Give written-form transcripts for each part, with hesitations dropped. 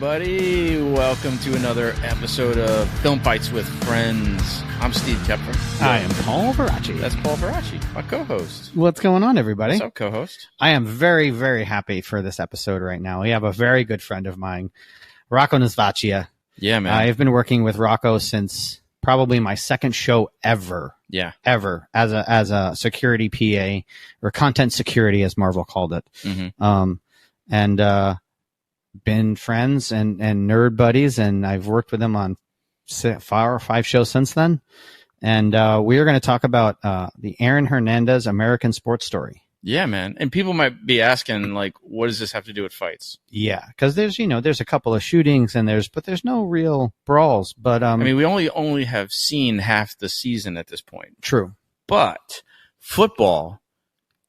everybody. Welcome to another episode of Film Fights with Friends. I'm Steve Kepler. I am Paul Veracci. That's Paul Veracci, my co-host. What's going on, everybody? What's up, co-host? I am very, very happy for this episode right now. We have a very good friend of mine, Rocco Nazvacchia. Yeah, man. I've been working with Rocco since probably my second show ever. Yeah. Ever as a security PA or content security, as Marvel called it. Mm-hmm. Been friends and nerd buddies, and I've worked with him on 4 or 5 shows since then. And we are going to talk about the Aaron Hernandez American Sports Story. Yeah, man. And people might be asking, like, what does this have to do with fights? Yeah, because there's a couple of shootings and but there's no real brawls. But I mean, we only have seen half the season at this point. True. But football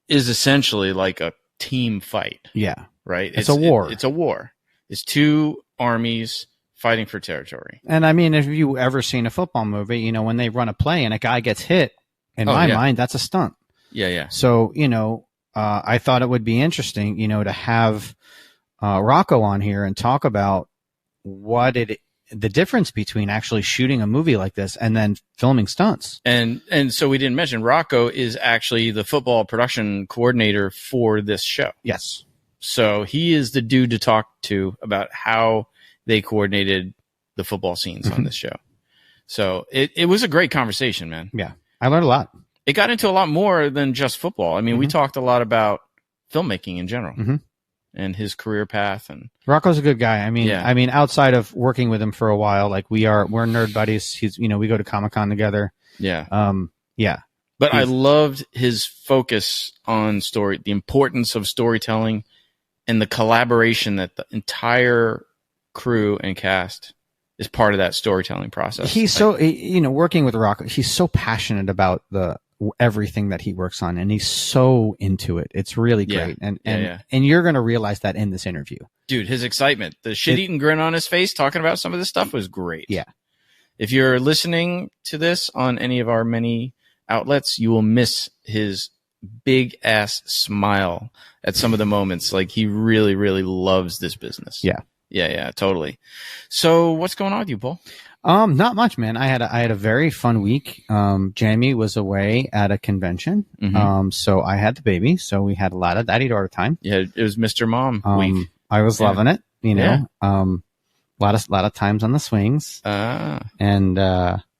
is essentially like a team fight. Yeah. Right? It's a war. It's a war. It's two armies fighting for territory. And I mean, if you ever seen a football movie, when they run a play and a guy gets hit, in my mind, that's a stunt. Yeah, yeah. So, I thought it would be interesting, to have Rocco on here and talk about the difference between actually shooting a movie like this and then filming stunts. And so we didn't mention Rocco is actually the football production coordinator for this show. Yes. So he is the dude to talk to about how they coordinated the football scenes on this show. So it was a great conversation, man. Yeah. I learned a lot. It got into a lot more than just football. I mean, we talked a lot about filmmaking in general and his career path. And Rocco's a good guy. I mean, outside of working with him for a while, like we're nerd buddies. He's, we go to Comic-Con together. Yeah. Yeah. But I loved his focus on the importance of storytelling and the collaboration that the entire crew and cast is part of that storytelling process. He's working with Rocco, he's so passionate about everything that he works on, and he's so into it. It's really great. And you're going to realize that in this interview. Dude, his excitement, the shit-eating grin on his face talking about some of this stuff was great. Yeah. If you're listening to this on any of our many outlets, you will miss his big ass smile at some of the moments. Like, he really, really loves this business. Yeah. Yeah, totally. So what's going on with you, Paul? Not much, man. I had a very fun week. Jamie was away at a convention. So I had the baby. So we had a lot of daddy-daughter time. Yeah, it was Mr. Mom week. I was loving it, a lot of times on the swings. And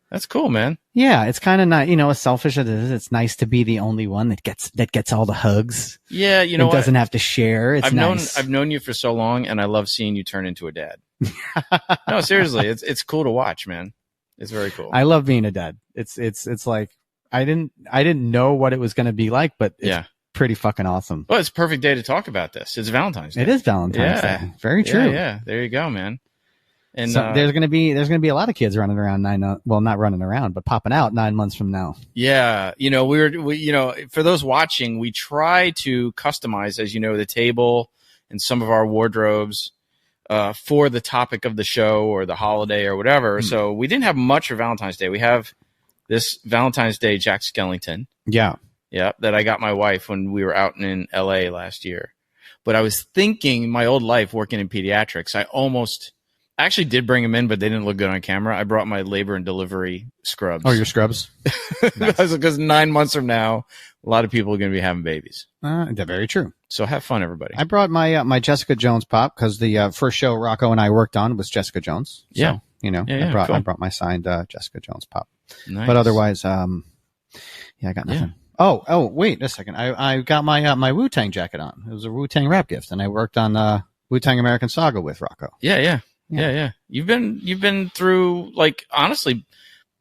that's cool, man. Yeah, it's kind of not, as selfish as it is. It's nice to be the only one that gets all the hugs. Yeah, doesn't have to share. It's nice. I've known you for so long, and I love seeing you turn into a dad. No, seriously, it's cool to watch, man. It's very cool. I love being a dad. It's like I didn't know what it was going to be like, but it's pretty fucking awesome. Well, it's a perfect day to talk about this. It's Valentine's Day. It is Valentine's Day. Very true. Yeah. There you go, man. And so there's gonna be a lot of kids running around not running around, but popping out 9 months from now. Yeah, we for those watching, we try to customize, as the table and some of our wardrobes for the topic of the show or the holiday or whatever. So we didn't have much for Valentine's Day. We have this Valentine's Day Jack Skellington. Yeah, that I got my wife when we were out in LA last year. But I was thinking, my old life working in pediatrics, I actually did bring them in, but they didn't look good on camera. I brought my labor and delivery scrubs. Oh, your scrubs? Nice. Because 9 months from now, a lot of people are going to be having babies. That's very true. So have fun, everybody. I brought my my Jessica Jones pop because the first show Rocco and I worked on was Jessica Jones. So, I brought my signed Jessica Jones pop. Nice. But otherwise, I got nothing. Yeah. Oh, wait a second. I got my Wu-Tang jacket on. It was a Wu-Tang rap gift, and I worked on Wu-Tang American Saga with Rocco. Yeah. You've been through, like, honestly,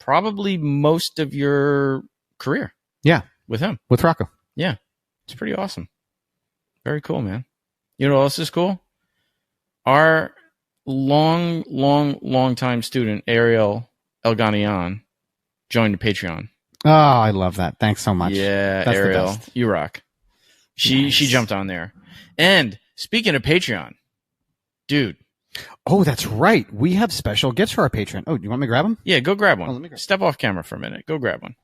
probably most of your career. Yeah. With him. With Rocco. Yeah. It's pretty awesome. Very cool, man. You know what else is cool? Our long time student, Ariel Elganian, joined the Patreon. Oh, I love that. Thanks so much. Yeah, that's Ariel, you rock. She jumped on there. And speaking of Patreon, dude. Oh, that's right. We have special gifts for our Patreon. Oh, do you want me to grab them? Yeah, go grab one. Step off camera for a minute. Go grab one.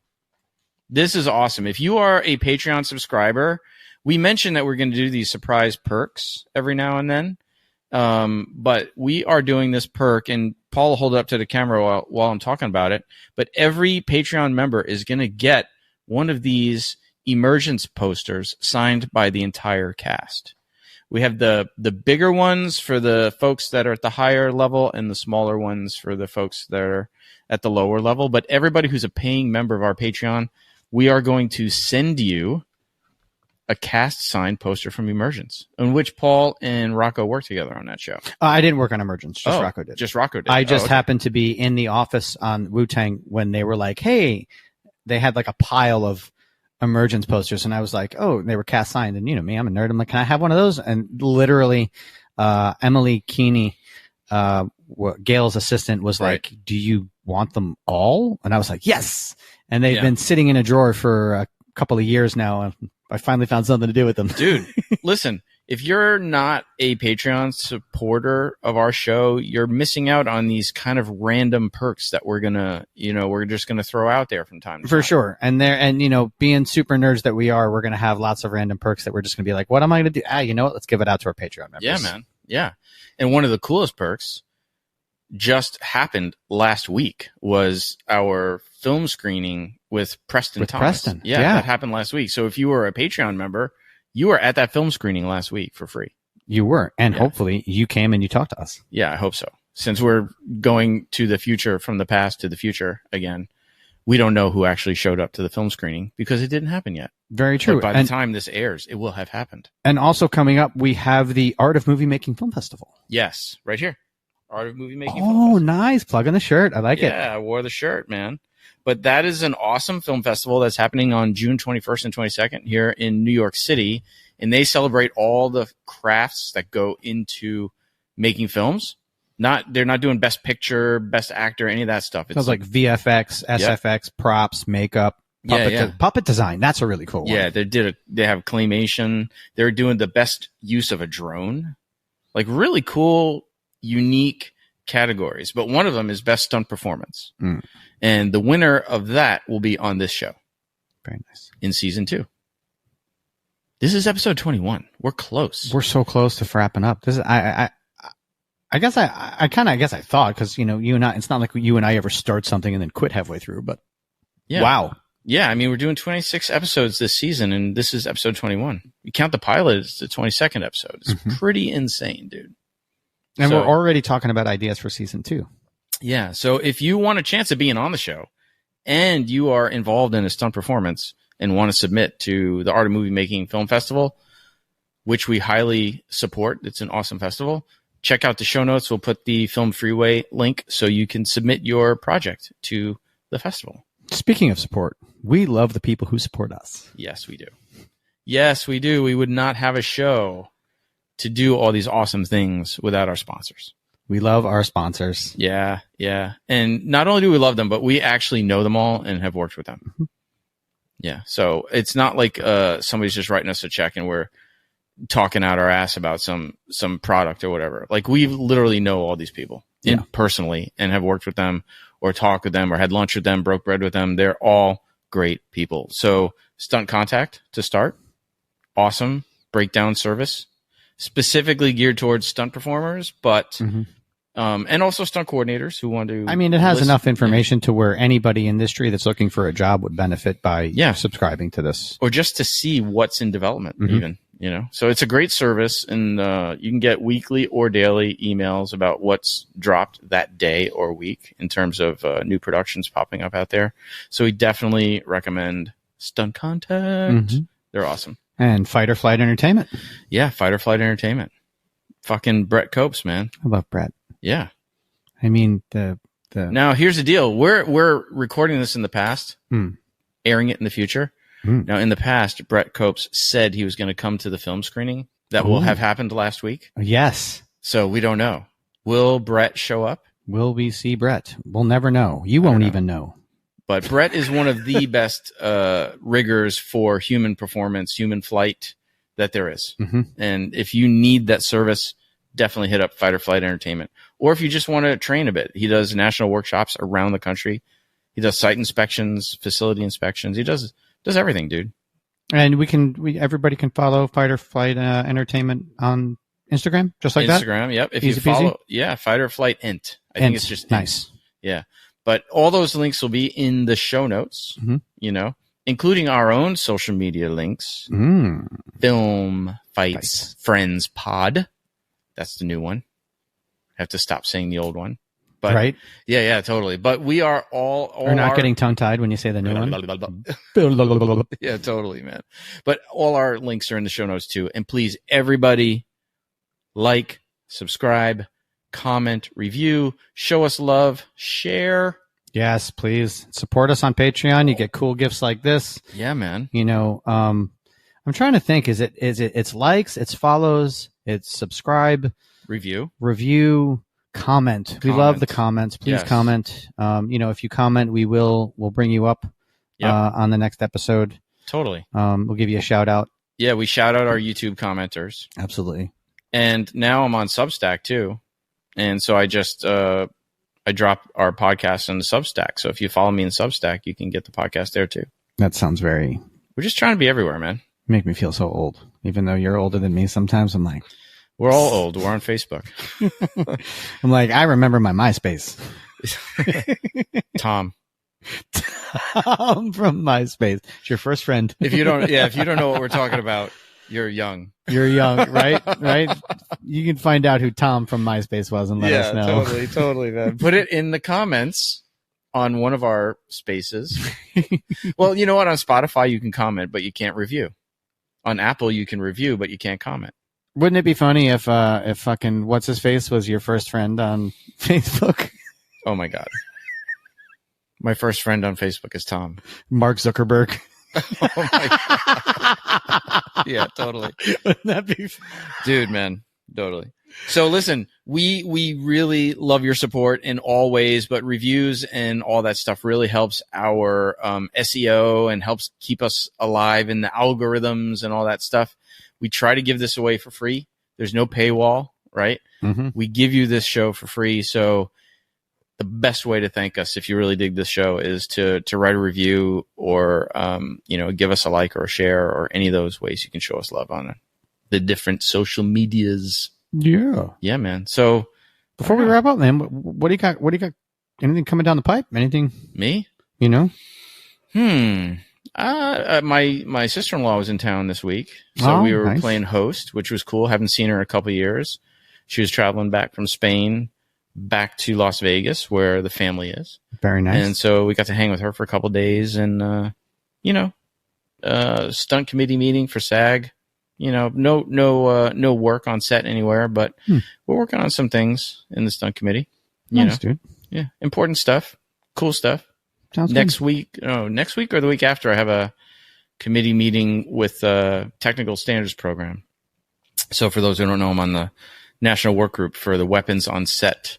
This is awesome. If you are a Patreon subscriber, we mentioned that we're going to do these surprise perks every now and then. But we are doing this perk, and Paul will hold it up to the camera while I'm talking about it. But every Patreon member is going to get one of these Emergence posters signed by the entire cast. We have the bigger ones for the folks that are at the higher level and the smaller ones for the folks that are at the lower level. But everybody who's a paying member of our Patreon, we are going to send you a cast signed poster from Emergence, in which Paul and Rocco worked together on that show. I didn't work on Emergence. Just Rocco did. Just Rocco did. I just happened to be in the office on Wu-Tang when they were like, hey, they had like a pile of Emergence posters. And I was like, oh, they were cast signed. And you know me, I'm a nerd. I'm like, can I have one of those? And literally, Emily Keeney, Gail's assistant, was like, do you want them all? And I was like, yes. And they've been sitting in a drawer for a couple of years now. And I finally found something to do with them. Dude, listen, if you're not a Patreon supporter of our show, you're missing out on these kind of random perks that we're just gonna throw out there from time to time. For sure. And you know, being super nerds that we are, we're gonna have lots of random perks that we're just gonna be like, what am I gonna do? You know what? Let's give it out to our Patreon members. Yeah, man. Yeah. And one of the coolest perks just happened last week was our film screening with Preston Thomas. Yeah, that happened last week. So if you were a Patreon member, you were at that film screening last week for free. You were. And hopefully you came and you talked to us. Yeah, I hope so. Since we're going to the future, from the past to the future again, we don't know who actually showed up to the film screening because it didn't happen yet. Very true. But by the time this airs, it will have happened. And also coming up, we have the Art of Movie Making Film Festival. Yes, right here. Art of Movie Making. Oh, nice. Plug in the shirt. I like it. Yeah, I wore the shirt, man. But that is an awesome film festival that's happening on June 21st and 22nd here in New York City. And they celebrate all the crafts that go into making films. They're not doing best picture, best actor, any of that stuff. It's like VFX, SFX, props, makeup, puppet design. That's a really cool one. Yeah, they have claymation. They're doing the best use of a drone. Like really cool, unique categories, but one of them is best stunt performance. And the winner of that will be on this show. Very nice. In season 2. This is episode 21. We're close. We're so close to wrapping up. This is, I guess I thought, because you know, you and I, it's not like you and I ever start something and then quit halfway through, but wow. Yeah, I mean, we're doing 26 episodes this season, and this is episode 21. You count the pilot, it's the 22nd episode. It's pretty insane, dude. And we're already talking about ideas for season 2. Yeah. So if you want a chance of being on the show and you are involved in a stunt performance and want to submit to the Art of Movie Making Film Festival, which we highly support, it's an awesome festival. Check out the show notes. We'll put the Film Freeway link so you can submit your project to the festival. Speaking of support, we love the people who support us. Yes, we do. Yes, we do. We would not have a show to do all these awesome things without our sponsors. We love our sponsors. Yeah, yeah. And not only do we love them, but we actually know them all and have worked with them. Yeah. So it's not like somebody's just writing us a check and we're talking out our ass about some product or whatever. Like we literally know all these people personally and have worked with them or talked with them or had lunch with them, broke bread with them. They're all great people. So Stunt Contact to start. Awesome breakdown service. Specifically geared towards stunt performers, but and also stunt coordinators who want to. I mean, it has enough information to where anybody in the industry that's looking for a job would benefit by subscribing to this, or just to see what's in development. Even so it's a great service, and you can get weekly or daily emails about what's dropped that day or week in terms of new productions popping up out there. So we definitely recommend Stunt Contact. They're awesome. And Fight or Flight Entertainment. Yeah, Fight or Flight Entertainment. Fucking Brett Copes, man. I love Brett. Yeah. I mean, the Now, here's the deal. We're recording this in the past, airing it in the future. Now, in the past, Brett Copes said he was going to come to the film screening that will have happened last week. Yes. So we don't know. Will Brett show up? Will we see Brett? We'll never know. You won't even know. But Brett is one of the best riggers for human performance, human flight that there is. And if you need that service, definitely hit up Fight or Flight Entertainment. Or if you just want to train a bit, he does national workshops around the country. He does site inspections, facility inspections. He does everything, dude. And everybody can follow Fight or Flight Entertainment on Instagram, just like that. Instagram, yep. If Easy you follow, peasy? Fight or Flight Int. I think it's just nice. Int. Yeah, but all those links will be in the show notes. Including our own social media links. Film Fights Friends Pod. That's the new one. I have to stop saying the old one. But right? Yeah, totally. But we are all We're not getting tongue-tied when you say the new one. Yeah, totally, man. But all our links are in the show notes too. And please, everybody, like, subscribe, comment, review, show us love, share. Yes, please support us on Patreon. You get cool gifts like this. Yeah, man. I'm trying to think. Is it it's likes, it's follows, it's subscribe, review, comment. We love the comments. Please comment. If you comment, we'll bring you up on the next episode. Totally. We'll give you a shout out. Yeah, we shout out our YouTube commenters. Absolutely. And now I'm on Substack too. And so I just I drop our podcast on the Substack. So if you follow me in Substack, you can get the podcast there too. That sounds very... We're just trying to be everywhere, man. Make me feel so old. Even though you're older than me, sometimes I'm like... We're all old. We're on Facebook. I'm like, I remember my MySpace. Tom from MySpace. It's your first friend. If you don't know what we're talking about, you're young. You're young, right? Right? You can find out who Tom from MySpace was and let us know. Totally, man. Put it in the comments on one of our spaces. Well, you know what? On Spotify, you can comment, but you can't review. On Apple, you can review, but you can't comment. Wouldn't it be funny if fucking what's his face was your first friend on Facebook? Oh my God. My first friend on Facebook is Tom. Mark Zuckerberg. Oh my God. Yeah, totally. Wouldn't that be dude, man, totally. So listen, we really love your support in all ways, but reviews and all that stuff really helps our SEO and helps keep us alive in the algorithms and all that stuff. We try to give this away for free. There's no paywall, right? Mm-hmm. We give you this show for free. So the best way to thank us if you really dig this show is to write a review or, give us a like or a share or any of those ways you can show us love on the different social medias. Yeah. Yeah, man. So before we wrap up, man, what do you got? What do you got? Anything coming down the pipe? Anything? Me? My sister-in-law was in town this week. So we were playing host, which was cool. Haven't seen her in a couple of years. She was traveling back from Spain back to Las Vegas where the family is. Very nice. And so we got to hang with her for a couple of days and, stunt committee meeting for SAG. No work on set anywhere, but we're working on some things in the stunt committee. Nice, dude. Yeah. Important stuff. Cool stuff. Sounds next week or the week after, I have a committee meeting with Technical Standards Program. So for those who don't know, I'm on the National Work Group for the Weapons on Set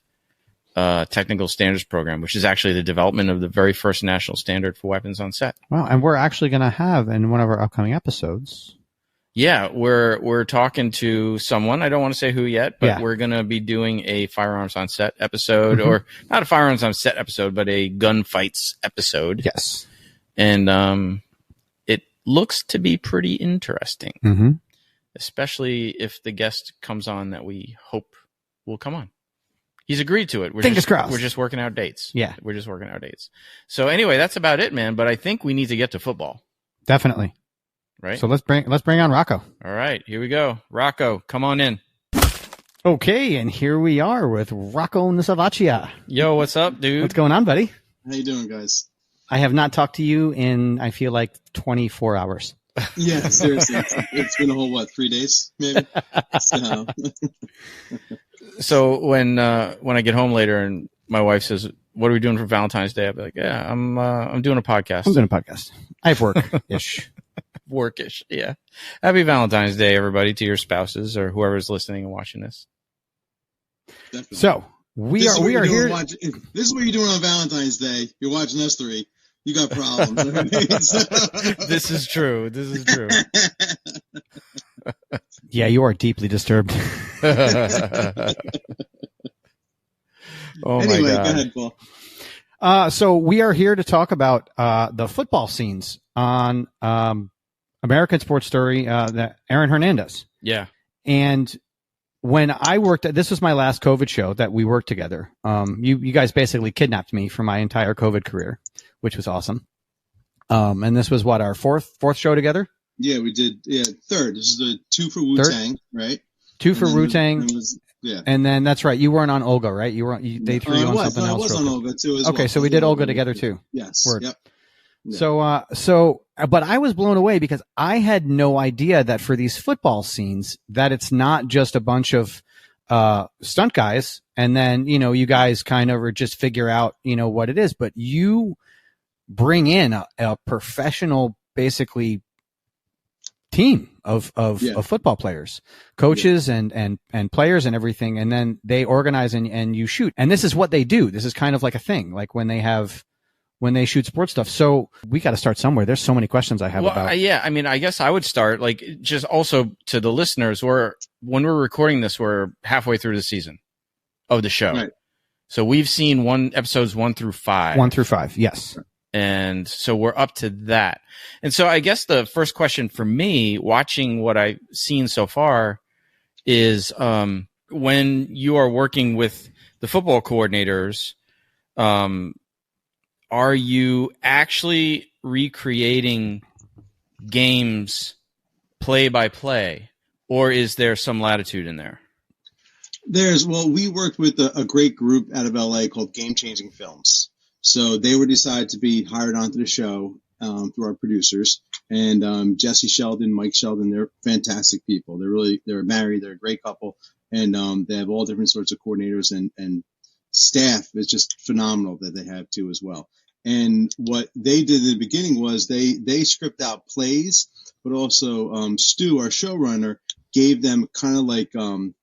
Technical Standards Program, which is actually the development of the very first national standard for weapons on set. Wow. And we're actually going to have in one of our upcoming episodes. Yeah, we're talking to someone. I don't want to say who yet, but we're going to be doing a firearms on set episode, or not a firearms on set episode, but a gunfights episode. Yes. And it looks to be pretty interesting, especially if the guest comes on that we hope will come on. He's agreed to it. Fingers crossed. We're just working out dates. Yeah. We're just working out dates. So anyway, that's about it, man. But I think we need to get to football. Definitely. Right. So let's bring on Rocco. All right, here we go. Rocco, come on in. Okay, and here we are with Rocco Nasavaccia. Yo, what's up, dude? What's going on, buddy? How you doing, guys? I have not talked to you in, I feel like, 24 hours. Yeah, seriously. It's been a whole, 3 days, maybe? So when I get home later and my wife says, "What are we doing for Valentine's Day?" I'll be like, "Yeah, I'm doing a podcast." I'm doing a podcast. I have work-ish. Workish, yeah. Happy Valentine's Day, everybody, to your spouses or whoever's listening and watching this. Definitely. So we are here. This is what you're doing on Valentine's Day. You're watching us three. You got problems. This is true. Yeah, you are deeply disturbed. Oh anyway, my God. Go ahead, Paul. So we are here to talk about the football scenes on American Sports Story, Aaron Hernandez. Yeah. And when I worked this was my last COVID show that we worked together. You guys basically kidnapped me for my entire COVID career, which was awesome. And this was what, our fourth show together? Yeah, we did. Yeah, third. This is the 2 for Wu-Tang, right? 2 for Wu-Tang. Yeah. And then that's right. You weren't on Olga, right? They threw you on something else. I was on Olga too. Okay, so we did Olga together too. Yes. Word. Yep. Yeah. But I was blown away because I had no idea that for these football scenes that it's not just a bunch of stunt guys, and then you guys kind of just figure out what it is, but you bring in a professional, basically, team of football players, coaches, and players and everything, and then they organize and you shoot. And this is what they do. This is kind of like a thing, like when they shoot sports stuff. So we got to start somewhere. There's so many questions I have about. Yeah, I mean, I guess I would start just also to the listeners. When we're recording this, we're halfway through the season of the show. Right. So we've seen episodes 1 through 5. 1 through 5, yes. And so we're up to that. And so I guess the first question for me, watching what I've seen so far, is when you are working with the football coordinators, are you actually recreating games play by play, or is there some latitude in there? We worked with a great group out of LA called Game Changing Films. So they were decided to be hired onto the show through our producers. And Jesse Sheldon, Mike Sheldon, they're fantastic people. They're married. They're a great couple. And they have all different sorts of coordinators and staff is just phenomenal that they have too as well. And what they did in the beginning was they script out plays, but also Stu, our showrunner, gave them kind of like the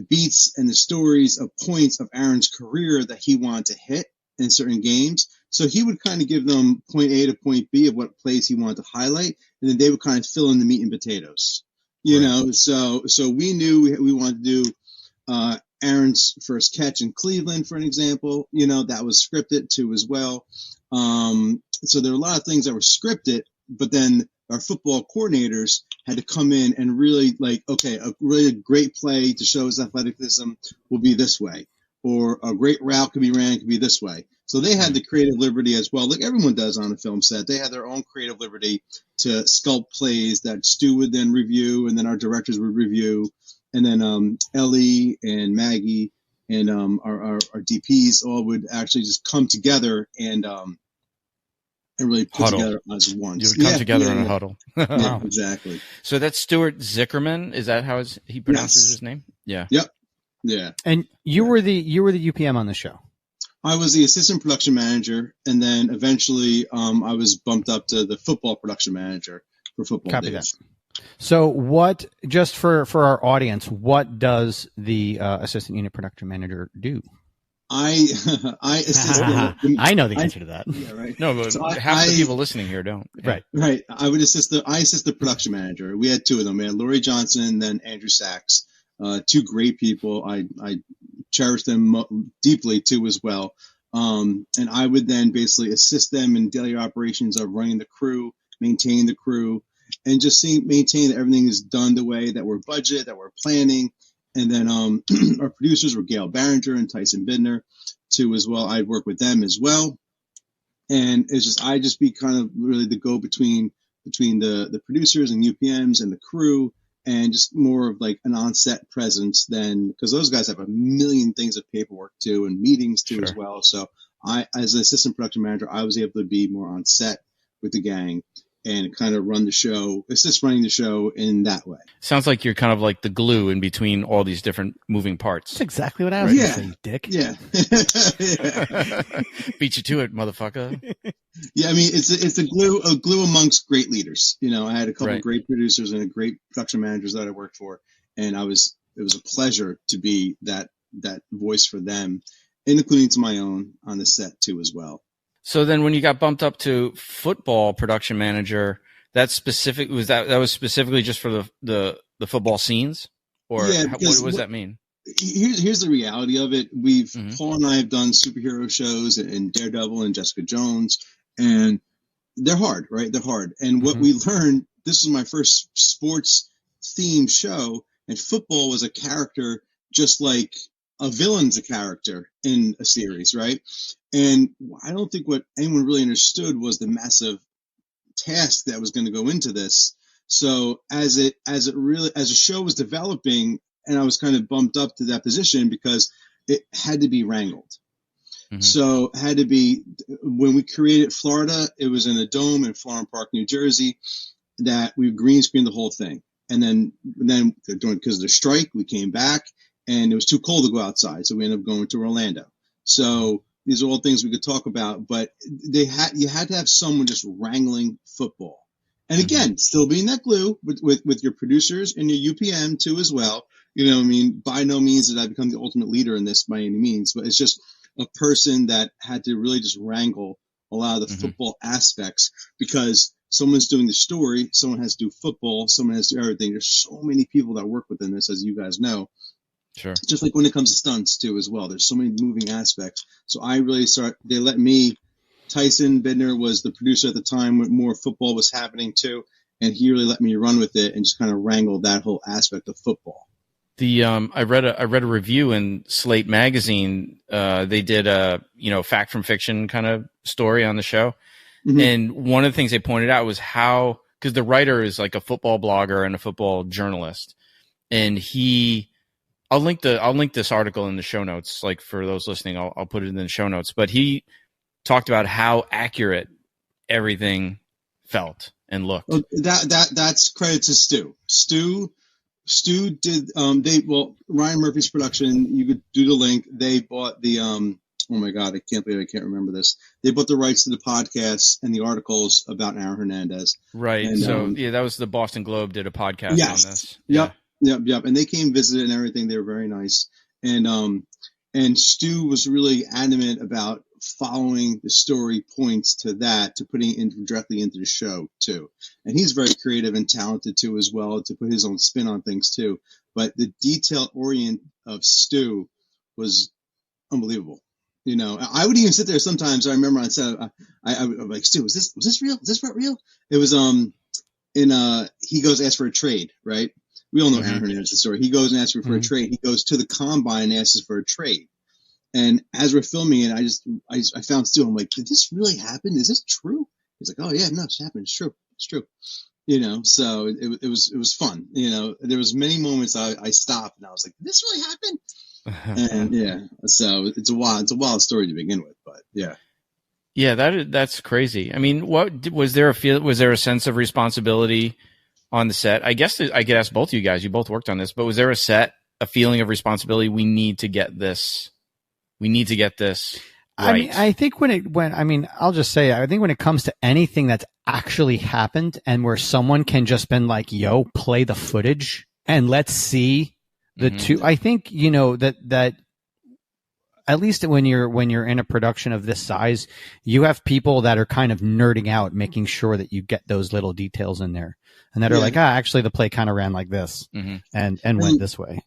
beats and the stories of points of Aaron's career that he wanted to hit in certain games. So he would kind of give them point A to point B of what plays he wanted to highlight, and then they would kind of fill in the meat and potatoes. You know, so we knew we wanted to do Aaron's first catch in Cleveland, for an example. You know, that was scripted too as well. So there were a lot of things that were scripted, but then our football coordinators had to come in and really a really great play to show his athleticism will be this way, or a great route could be this way. So they had the creative liberty as well, like everyone does on a film set. They had their own creative liberty to sculpt plays that Stu would then review, and then our directors would review, and then Ellie and Maggie and our DPs all would actually just come together and really put together as one. You would come together in a huddle. Yeah, exactly. So that's Stuart Zickerman. Is that how he pronounces his name? Yeah. Yep. Yeah. And you were the UPM on the show. I was the assistant production manager, and then eventually I was bumped up to the football production manager for Football Copy Days. That. So what, just for our audience, what does the assistant unit production manager do? I assist I know the answer to that. Yeah, right. No, but so half the people listening here don't. Right. Right. I assist the production manager. We had two of them. We had Laurie Johnson and then Andrew Sachs. Two great people. I cherish them deeply too as well. And I would then basically assist them in daily operations of running the crew, maintaining the crew, and just maintain that everything is done the way that we're budgeted, that we're planning. And then our producers were Gail Barringer and Tyson Bidner too as well. I'd work with them as well. And it's just, I just be kind of really the go between the producers and UPMs and the crew, and just more of like an on-set presence than, because those guys have a million things of paperwork too and meetings too as well. So I, as an assistant production manager, I was able to be more on set with the gang and kind of run the show, assist running the show in that way. Sounds like you're kind of like the glue in between all these different moving parts. That's exactly what I was going to say, you dick. Yeah. Beat you to it, motherfucker. Yeah, I mean, it's a glue amongst great leaders. You know, I had a couple of great producers and a great production managers that I worked for, and it was a pleasure to be that voice for them, including to my own on the set too as well. So then when you got bumped up to football production manager, that was specifically just for the football scenes? Or what does that mean? Here's the reality of it. Paul and I have done superhero shows and Daredevil and Jessica Jones, and they're hard, right? They're hard. And what we learned, this was my first sports themed show, And football was a character just like a villain's a character in a series, right? And I don't think what anyone really understood was the massive task that was going to go into this. So as a show was developing, and I was kind of bumped up to that position because it had to be wrangled. Mm-hmm. So it had to be, when we created Florida, it was in a dome in Florham Park, New Jersey, that we green screened the whole thing. And then because of the strike, we came back and it was too cold to go outside. So we ended up going to Orlando. So these are all things we could talk about, but you had to have someone just wrangling football. And again, still being that glue with your producers and your UPM too as well. You know, I mean, by no means did I become the ultimate leader in this by any means, but it's just a person that had to really just wrangle a lot of the football aspects, because someone's doing the story, someone has to do football, someone has to do everything. There's so many people that work within this, as you guys know. Sure. Just like when it comes to stunts too as well. There's so many moving aspects. So I really they let me, Tyson Bidner was the producer at the time when more football was happening too, and he really let me run with it and just kind of wrangle that whole aspect of football. I read a review in Slate magazine. They did a fact from fiction kind of story on the show, and one of the things they pointed out was how, because the writer is like a football blogger and a football journalist, and I'll link this article in the show notes. Like for those listening, I'll put it in the show notes. But he talked about how accurate everything felt and looked. Well, that's credit to Stu. Stu did, Ryan Murphy's production, you could do the link. They bought the, oh my God, I can't believe I can't remember this. They bought the rights to the podcast and the articles about Aaron Hernandez. Right. And, so, that was the Boston Globe did a podcast on this. Yep. And they came visit and everything. They were very nice. And Stu was really adamant about following the story points to putting it directly into the show too. And he's very creative and talented too as well, to put his own spin on things too. But the detail orient of Stu was unbelievable. You know, I would even sit there sometimes. I remember on set, I would like, Stu, was this real? Is this part real? It was he goes ask for a trade, right? We all know Aaron Hernandez's story. He goes and asks for a trade. He goes to the combine and asks for a trade. And as we're filming it, I found Stu. I'm like, did this really happen? Is this true? He's like, oh yeah, no, it's happened. It's true. It's true. You know, so it was fun. You know, there was many moments I stopped and I was like, did this really happen? And so it's a wild story to begin with, but yeah. Yeah, that's crazy. I mean, was there a sense of responsibility on the set? I guess I could ask both of you guys. You both worked on this, but was there a feeling of responsibility? We need to get this right. I mean, I think I'll just say, I think when it comes to anything that's actually happened and where someone can just been like, yo, play the footage and let's see the two, I think, you know, that at least when you're in a production of this size, you have people that are kind of nerding out, making sure that you get those little details in there, and that are like, actually the play kind of ran like this and went this way.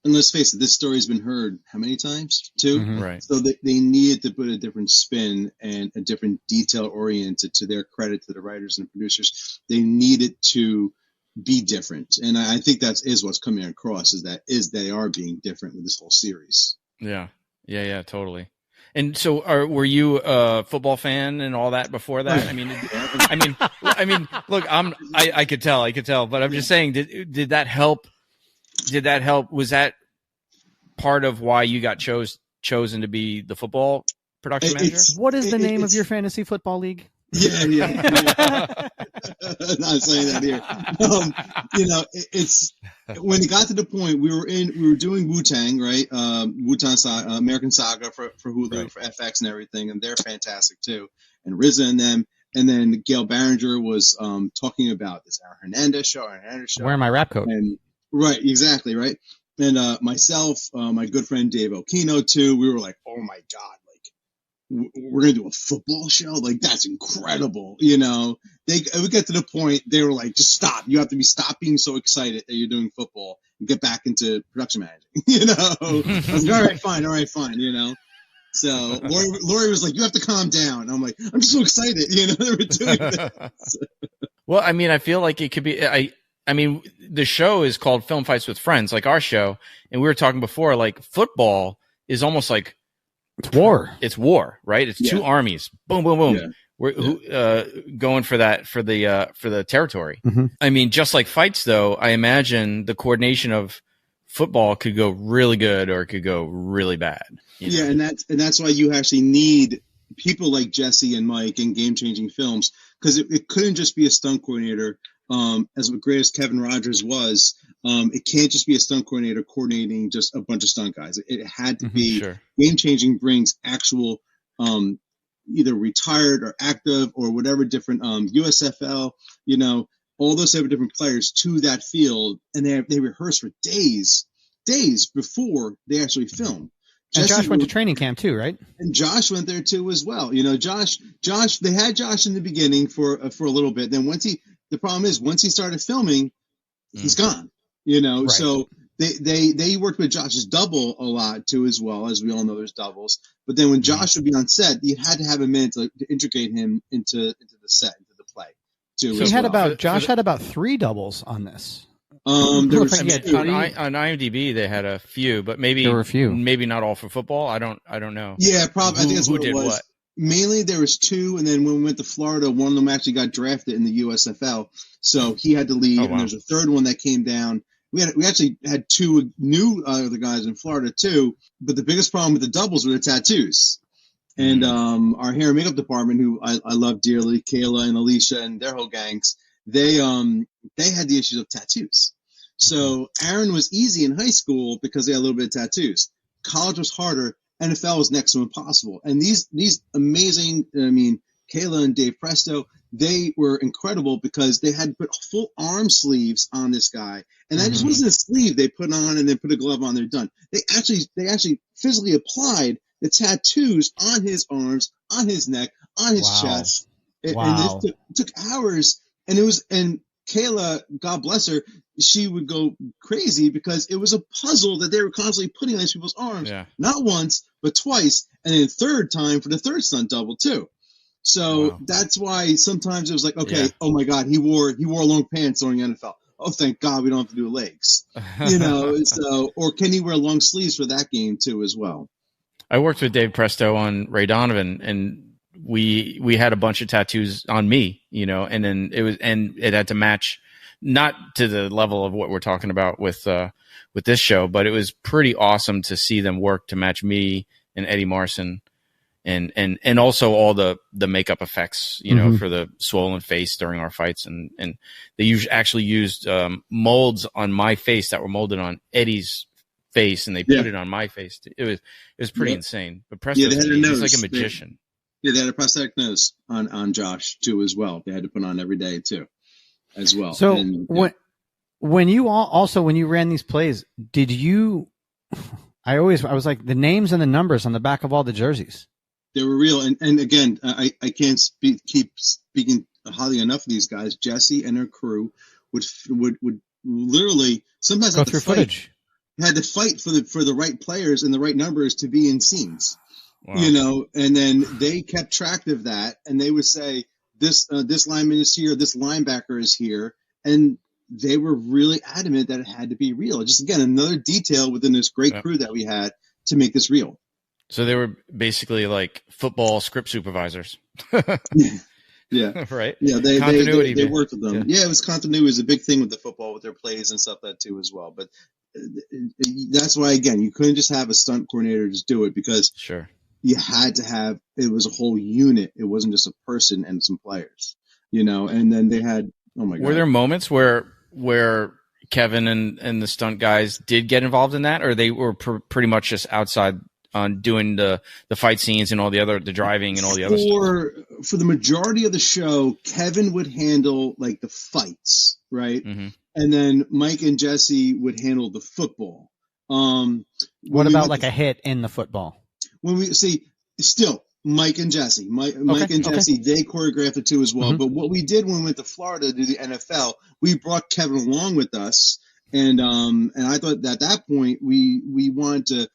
And let's face it, this story's been heard how many times? 2? Right. So they needed to put a different spin and a different detail oriented, to their credit, to the writers and the producers. They needed to be different. And I think that is what's coming across, is they are being different with this whole series. Yeah. Yeah, totally. And so, were you a football fan and all that before that? I mean, look, I could tell, but I'm just saying, did that help? Was that part of why you got chosen to be the football production manager? What is the name of your fantasy football league? Yeah. Not saying that here. You know, it's when it got to the point we were doing Wu-Tang, right? Wu-Tang Saga, American Saga for Hulu, right, for FX and everything, and they're fantastic too. And RZA and them, and then Gail Barringer was talking about this Aaron Hernandez show. Wearing my rap coat. And right, exactly, right. And myself, my good friend Dave Okino too. We were like, oh my God. We're going to do a football show? Like, that's incredible. You know, we get to the point, they were like, just stop. You have to stop being so excited that you're doing football and get back into production managing, you know? I was like, all right, fine, you know? So Lori was like, you have to calm down. And I'm like, I'm just so excited, you know, they were doing that. Well, I mean, I feel like it could be, I mean, the show is called Film Fights with Friends, like our show, and we were talking before, like football is almost like It's war. It's war, right? It's two armies. Boom, boom, boom. Yeah. We're going for that for the territory. Mhm. I mean, just like fights, though, I imagine the coordination of football could go really good or it could go really bad. You know? Yeah, and that's why you actually need people like Jesse and Mike in Game Changing Films, because it couldn't just be a stunt coordinator. As great as Kevin Rogers was, it can't just be a stunt coordinator coordinating just a bunch of stunt guys. It had to be Sure. Game Changing brings actual either retired or active or whatever different USFL, all those type of different players to that field, and they rehearse for days before they actually film. And Josh went to training camp too, right? And Josh went there too as well. Josh, they had Josh in the beginning for a little bit. Then once he started filming, he's gone. Right. So they worked with Josh's double a lot too, as well, as we all know there's doubles. But then when Josh would be on set, you had to have a minute to integrate him into the set, into the play too. Josh had about 3 doubles on this. There was on IMDb they had a few, but maybe there were a few. Maybe not all for football. I don't know. Yeah, probably. I think that's who what it did was. what. Mainly there was 2, and then when we went to Florida, one of them actually got drafted in the USFL, so he had to leave. Oh, wow. And there's a third one that came down. We actually had 2 new other guys in Florida too, but the biggest problem with the doubles were the tattoos. And our hair and makeup department, who I love dearly, Kayla and Alicia and their whole gangs, they had the issues of tattoos. So Aaron was easy in high school because they had a little bit of tattoos. College was harder. NFL was next to impossible. And these amazing, Kayla and Dave Presto, they were incredible because they had to put full arm sleeves on this guy. And that just wasn't a sleeve they put on and then put a glove on, they're done. They actually physically applied the tattoos on his arms, on his neck, on his chest. And it took hours. And Kayla, God bless her, she would go crazy because it was a puzzle that they were constantly putting on these people's arms. Yeah. Not once, but twice, and then third time for the third stunt double too. So that's why sometimes it was like, okay, oh my God, he wore long pants during NFL. Oh, thank God we don't have to do legs. So or can he wear long sleeves for that game too as well? I worked with Dave Presto on Ray Donovan, and we had a bunch of tattoos on me, and then it had to match, not to the level of what we're talking about with this show, but it was pretty awesome to see them work to match me and Eddie Marson, and also all the makeup effects, for the swollen face during our fights, and they actually used molds on my face that were molded on Eddie's face, and they put it on my face. It was pretty insane. But Presto, he's like a magician. They had a prosthetic nose on Josh too as well. They had to put on every day too, as well. So when you ran these plays, did you? I was like, the names and the numbers on the back of all the jerseys. They were real, and again, I can't keep speaking highly enough of these guys. Jesse and her crew would literally sometimes go through footage. Had to fight for the right players and the right numbers to be in scenes. Wow. And then they kept track of that, and they would say this lineman is here, this linebacker is here, and they were really adamant that it had to be real. Just again, another detail within this great crew that we had to make this real. So they were basically like football script supervisors. Yeah. Right. Yeah. They worked with them. Yeah. It was continuity was a big thing with the football, with their plays and stuff that too as well. But that's why, again, you couldn't just have a stunt coordinator just do it, because you had to have, it was a whole unit. It wasn't just a person and some players, and then they had, oh my God. Were there moments where Kevin and the stunt guys did get involved in that, or they were pretty much just outside on doing the fight scenes and all the driving and all the other stuff? For the majority of the show, Kevin would handle like the fights, right? Mm-hmm. And then Mike and Jesse would handle the football. What about like a hit in the football? When we see, still Mike and Jesse, Jesse, they choreographed it too as well. Mm-hmm. But what we did when we went to Florida to do the NFL, we brought Kevin along with us, and I thought at that point we wanted to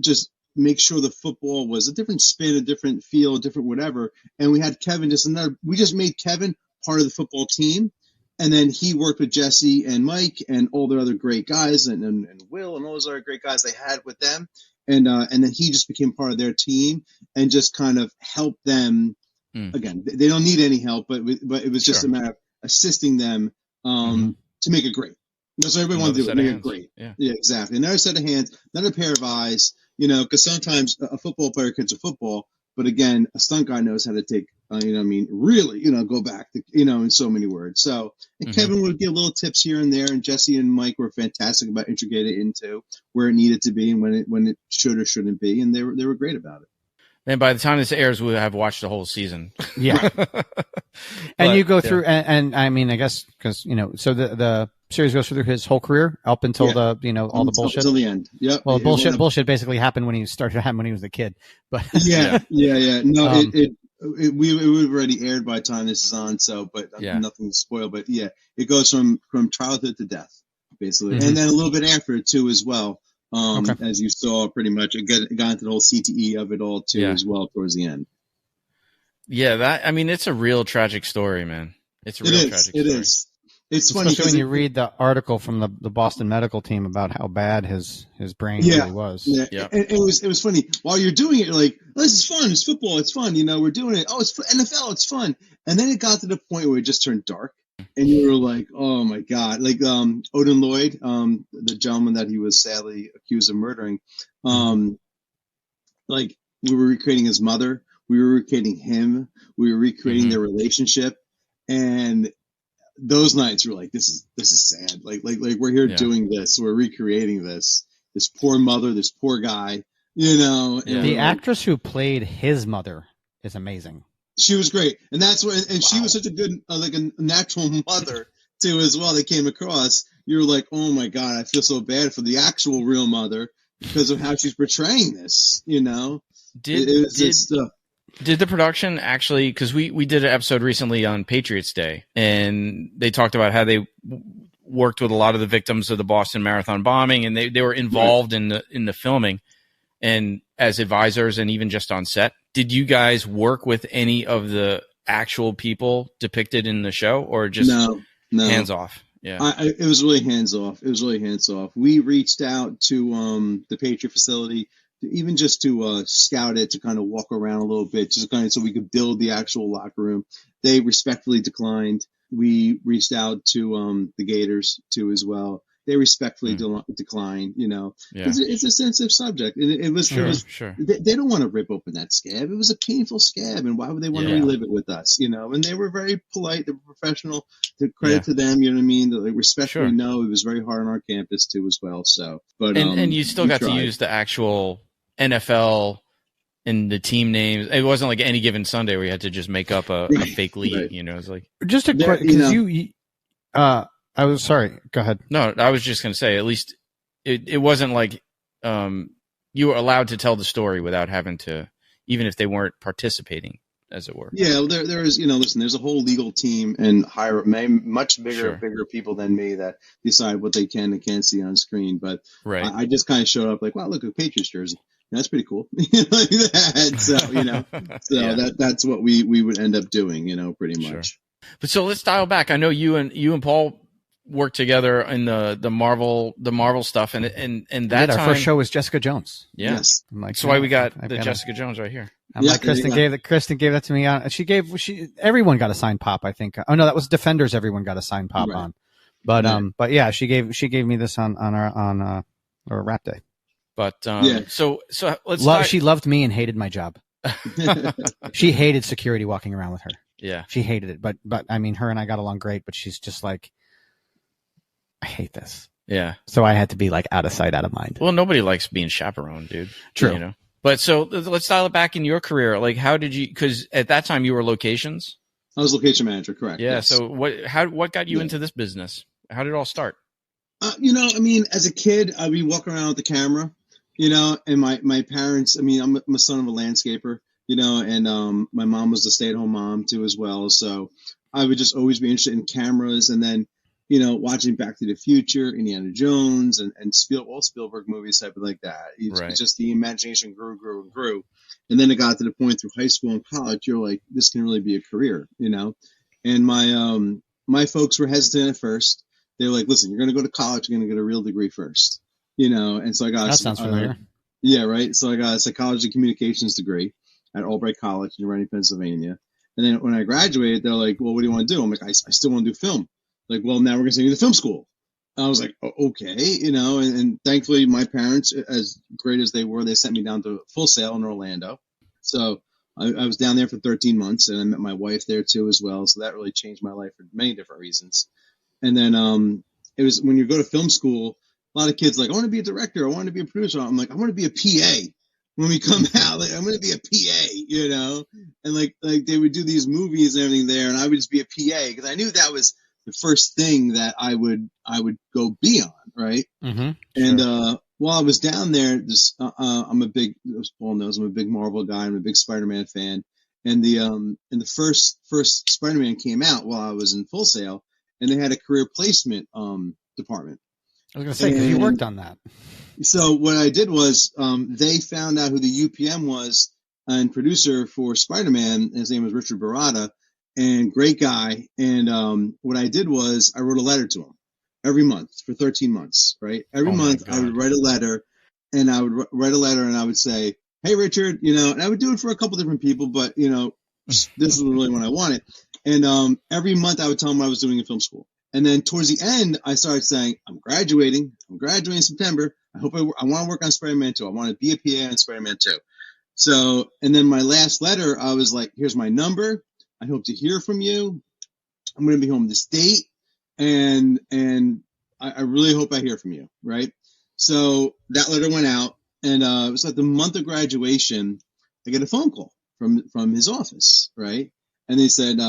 just make sure the football was a different spin, a different feel, a different whatever. And we had Kevin we just made Kevin part of the football team. And then he worked with Jesse and Mike and all the other great guys and Will and all those other great guys they had with them. And then he just became part of their team and just kind of helped them. Again, they don't need any help, but it was just a matter of assisting them to make it great. That's what everybody wanted to do. Make it great. Yeah, exactly. Another set of hands, another pair of eyes. Because sometimes a football player catches a football, but again, a stunt guy knows how to take, really, go back to, in so many words. So Kevin would give little tips here and there, and Jesse and Mike were fantastic about integrating it into where it needed to be and when it should or shouldn't be, and they were great about it. And by the time this airs, we'll have watched the whole season. Yeah. And you go through, and I mean, I guess, because, so the series goes through his whole career up until all the bullshit. Until the end. Yep. Well, bullshit basically happened when he started when he was a kid. But yeah. No, it would have already aired by the time this is on, so, but nothing to spoil. But yeah, it goes from childhood to death, basically. And then a little bit after it, too, as well. As you saw, pretty much, it got into the whole CTE of it all too, as well towards the end. Yeah, it's a real tragic story, man. It's a real tragic story. It is. It's funny when you read the article from the Boston medical team about how bad his brain really was. Yeah. And it was funny. While you're doing it, you're like, oh, this is fun. It's football. It's fun. We're doing it. Oh, it's NFL. It's fun. And then it got to the point where it just turned dark. And you were like, oh my God, like Odin Lloyd, the gentleman that he was sadly accused of murdering, like we were recreating his mother, we were recreating him, we were recreating their relationship, and those nights were like, this is sad. Like we're here doing this, we're recreating this poor mother, this poor guy, The actress who played his mother is amazing. She was great, and that's what. And she was such a good, like a natural mother too, as well. They came across. You were like, oh my God, I feel so bad for the actual real mother because of how she's portraying this. Did the production actually? Because we did an episode recently on Patriots Day, and they talked about how they worked with a lot of the victims of the Boston Marathon bombing, and they were involved in the filming and as advisors and even just on set. Did you guys work with any of the actual people depicted in the show, or just no. hands off? Yeah, it was really hands off. We reached out to the Patriot facility, even just to scout it, to kind of walk around a little bit, just kind of so we could build the actual locker room. They respectfully declined. We reached out to the Gators too as well. They respectfully declined, It's a sensitive subject. It was sure. They don't want to rip open that scab. It was a painful scab, and why would they want to relive it with us, And they were very polite. They were professional. To credit to them, you know what I mean? They respectfully know it was very hard on our campus too as well. So, but and you still got to use the actual NFL and the team names. It wasn't like Any Given Sunday where you had to just make up a fake league. Right. It's like just a quick because I was sorry. Go ahead. No, I was just going to say, at least it wasn't like you were allowed to tell the story without having to, even if they weren't participating, as it were. Yeah, well, there is, listen, there's a whole legal team and much bigger people than me that decide what they can and can't see on screen. But I just kind of showed up like, wow, look, a Patriots jersey. That's pretty cool. Like that. So, that's what we would end up doing, pretty much. Sure. But so let's dial back. I know you and Paul worked together in the Marvel stuff, and that our first show was Jessica Jones. Yeah, yes. That's why we got the Jessica Jones right here. Kristen gave that to me. Everyone got a signed pop, I think. Oh no, that was Defenders. Everyone got a signed pop on, but yeah, she gave me this on our rap day. But so let's. She loved me and hated my job. She hated security walking around with her. Yeah, she hated it. But I mean, her and I got along great. But she's just like, I hate this. Yeah. So I had to be like out of sight, out of mind. Well, nobody likes being chaperoned, dude. True. But so let's dial it back in your career. Like, how did you? Because at that time you were locations. I was location manager, correct? Yeah. Yes. So what got you into this business? How did it all start? As a kid, I'd be walking around with the camera, and my parents. I'm a son of a landscaper, and my mom was a stay-at-home mom too as well. So I would just always be interested in cameras, and then watching Back to the Future, Indiana Jones, and all Spielberg movies, type of like that. It's just the imagination grew. And then it got to the point through high school and college, you're like, this can really be a career, And my my folks were hesitant at first. They were like, listen, you're going to go to college. You're going to get a real degree first, and so I got, that sounds familiar. Yeah, right. So I got a psychology and communications degree at Albright College in Reading, Pennsylvania. And then when I graduated, they're like, well, what do you want to do? I'm like, I still want to do film. Like, well, now we're going to send you to film school. I was like, okay, and thankfully my parents, as great as they were, they sent me down to Full Sail in Orlando. So I was down there for 13 months, and I met my wife there too as well. So that really changed my life for many different reasons. And then it was when you go to film school, a lot of kids like, I want to be a director, I want to be a producer. I'm like, I want to be a PA. When we come out, like, I'm going to be a PA, and like they would do these movies and everything there, and I would just be a PA because I knew that was the first thing that I would go be on, right? Mm-hmm. And while I was down there, I'm a big, as Paul knows, I'm a big Marvel guy. I'm a big Spider-Man fan, and the first Spider-Man came out while I was in Full Sail, and they had a career placement department. I was going to say, because you worked on that. So what I did was they found out who the UPM was and producer for Spider-Man. His name was Richard Barada, and great guy. And what I did was I wrote a letter to him every month for 13 months, right? Every month I would write a letter, and I would write a letter, and I would say, hey, Richard, and I would do it for a couple different people, but, this is really what I wanted. And every month I would tell him what I was doing in film school. And then towards the end, I started saying, I'm graduating in September. I want to work on Spider-Man 2. I want to be a PA on Spider-Man 2. So, and then my last letter, I was like, here's my number. I hope to hear from you. I'm going to be home this date. And I really hope I hear from you. Right. So that letter went out, and it was like the month of graduation. I get a phone call from his office. Right. And they said,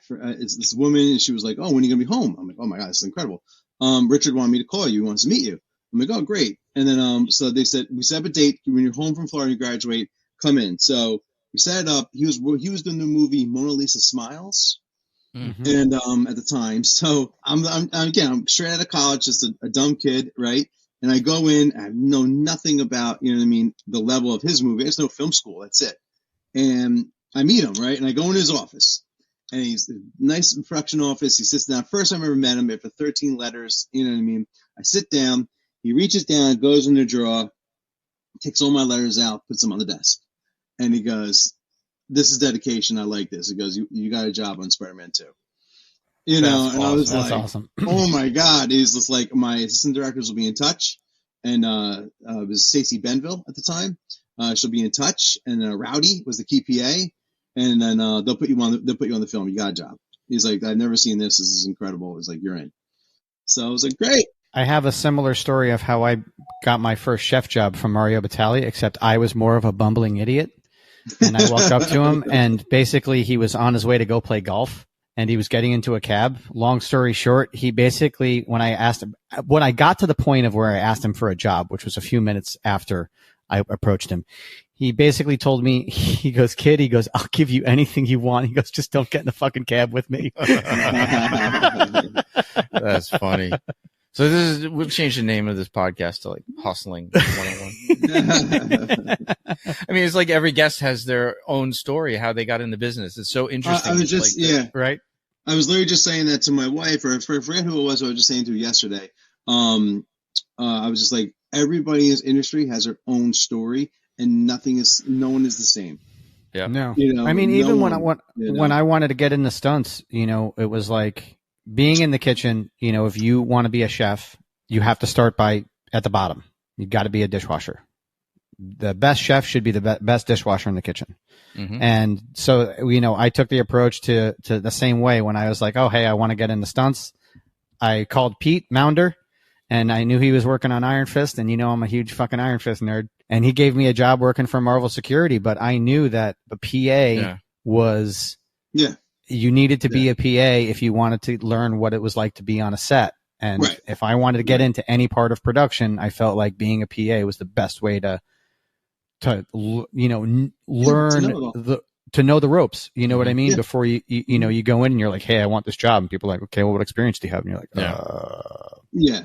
it's this woman, and she was like, oh, when are you going to be home? I'm like, oh my God, this is incredible. Richard wanted me to call you. He wants to meet you. I'm like, oh, great. And then, so they said, we set up a date when you're home from Florida, you graduate, come in. So we set it up. He was doing the movie Mona Lisa Smiles. Mm-hmm. And, at the time, so I'm straight out of college, just a dumb kid. Right. And I go in, I know nothing about, the level of his movie. There's no film school. That's it. And I meet him. Right. And I go in his office. And he's a nice production office. He sits down. First time I ever met him, for 13 letters. You know what I mean? I sit down. He reaches down, goes in the drawer, takes all my letters out, puts them on the desk. And he goes, this is dedication. I like this. He goes, you got a job on Spider-Man 2. And I was like, awesome. Oh my God. He's just like, my assistant directors will be in touch. And it was Stacey Benville at the time. She'll be in touch. And Rowdy was the key PA. And then they'll put you on the film. You got a job. He's like, I've never seen this. This is incredible. He's like, you're in. So I was like, great. I have a similar story of how I got my first chef job from Mario Batali, except I was more of a bumbling idiot. And I walked up to him, and basically he was on his way to go play golf, and he was getting into a cab. Long story short, he basically, when I got to the point of where I asked him for a job, which was a few minutes after I approached him, he basically told me, he goes, kid, he goes, I'll give you anything you want. He goes, just don't get in the fucking cab with me. That's funny. So we'll change the name of this podcast to like Hustling 101. I mean, it's like every guest has their own story, how they got in the business. It's so interesting. I was just, right. I was literally just saying that to my wife, or I forget who it was. I was just saying to her yesterday. I was just like, everybody in this industry has their own story, and no one is the same. Yeah. No. I mean, even when I wanted to get into stunts, it was like being in the kitchen, if you want to be a chef, you have to start at the bottom. You've got to be a dishwasher. The best chef should be the best dishwasher in the kitchen. Mm-hmm. And so, I took the approach to the same way when I was like, oh, hey, I want to get into stunts. I called Pete Mounder, and I knew he was working on Iron Fist, and I'm a huge fucking Iron Fist nerd. And he gave me a job working for Marvel Security, but I knew that the PA was, you needed to be a PA if you wanted to learn what it was like to be on a set. And if I wanted to get into any part of production, I felt like being a PA was the best way to learn to know the ropes. You know what I mean? Before you go in and you're like, hey, I want this job. And people are like, okay, well, what experience do you have? And you're like, Yeah.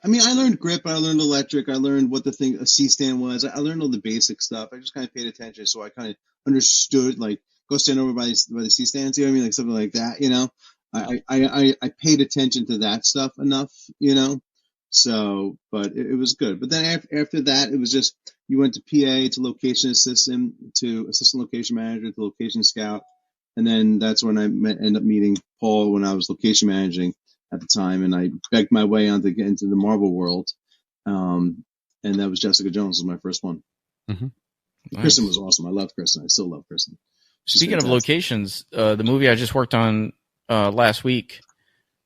I mean, I learned grip. I learned electric. I learned what a C-stand was. I learned all the basic stuff. I just kind of paid attention. So I kind of understood, like, go stand over by the C-stands. You know what I mean? Like something like that, I paid attention to that stuff enough, you know. So, but it was good. But then after that, it was just you went to PA to location assistant to assistant location manager to location scout, and then that's when I ended up meeting Paul when I was location managing at the time, and I begged my way on to get into the Marvel world. And that was Jessica Jones was my first one. Mm-hmm. Nice. Kristen was awesome. I loved Kristen. I still love Kristen. She's Speaking fantastic. of locations, the movie I just worked on last week.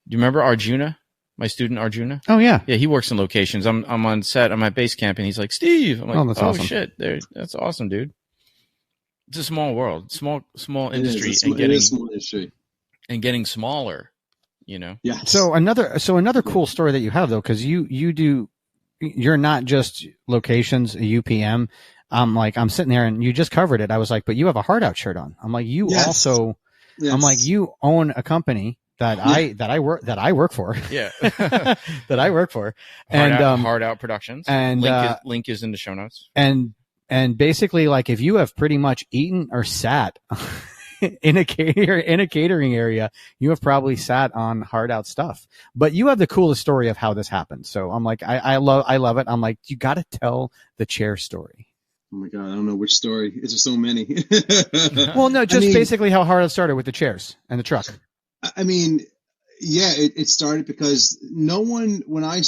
Do you remember Arjuna? My student Arjuna? Oh yeah. Yeah, he works in locations. I'm on set. I'm at base camp, and he's like, "Steve." I'm like, Oh, that's awesome. Shit, that's awesome, dude." It's a small world, small It industry, is. and It is getting small industry. and getting smaller. You know. Yes. So another cool story that you have though, because you're not just locations, UPM. I'm sitting there and you just covered it. I was like, but you have a Hard Out shirt on. I'm like, you Yes. also. Yes. I'm like, you own a company that I work for. Yeah. that I work for. Hard Out Productions. and, link is in the show notes. And basically, like, if you have pretty much eaten or sat in a catering area, you have probably sat on Hard Out stuff. But you have the coolest story of how this happened. So I'm like, I love it. I'm like, you got to tell the chair story. Oh my God, I don't know which story. It's just so many. Well, no, just basically how Hard Out started with the chairs and the truck. I mean, yeah, it started because I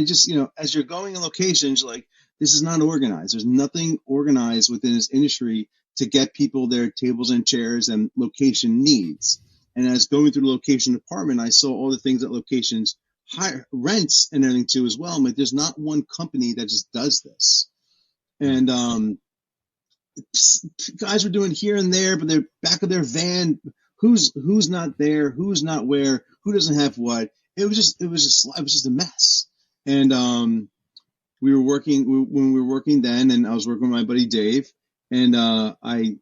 just, as you're going in locations, like, this is not organized. There's nothing organized within this industry to get people their tables and chairs and location needs. And as going through the location department, I saw all the things that locations hire, rents and everything too as well. I'm like, there's not one company that just does this. And guys were doing here and there, but they're back of their van. Who's not there? Who's not where? Who doesn't have what? It was just a mess. And we were working when we were working then, and I was working with my buddy Dave, and Dave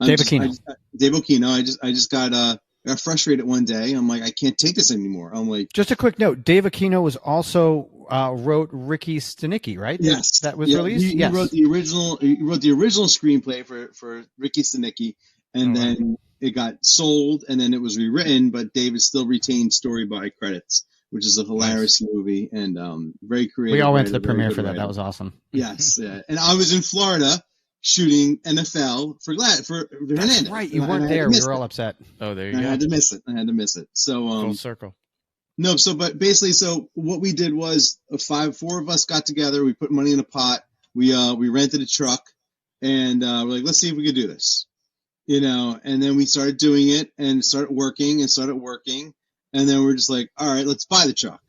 Aquino. I just got frustrated one day. I'm like, I can't take this anymore. I'm like, just a quick note. Dave Aquino was also wrote Ricky Stenicki, right? Yes, that was released. He wrote the original. He wrote the original screenplay for Ricky Stenicki, and then it got sold, and then it was rewritten. But David still retained story by credits, which is a hilarious movie and very creative. We all went to the premiere for that. Writer. That was awesome. Yes, yeah. And I was in Florida shooting NFL for Hernandez. That's right, you weren't there. We were all upset. Oh, there you go. I had to miss it. So full circle. No, but basically, so what we did was four of us got together. We put money in a pot. We rented a truck, and we're like, let's see if we could do this, And then we started doing it, and started working, and then we're just like, all right, let's buy the truck.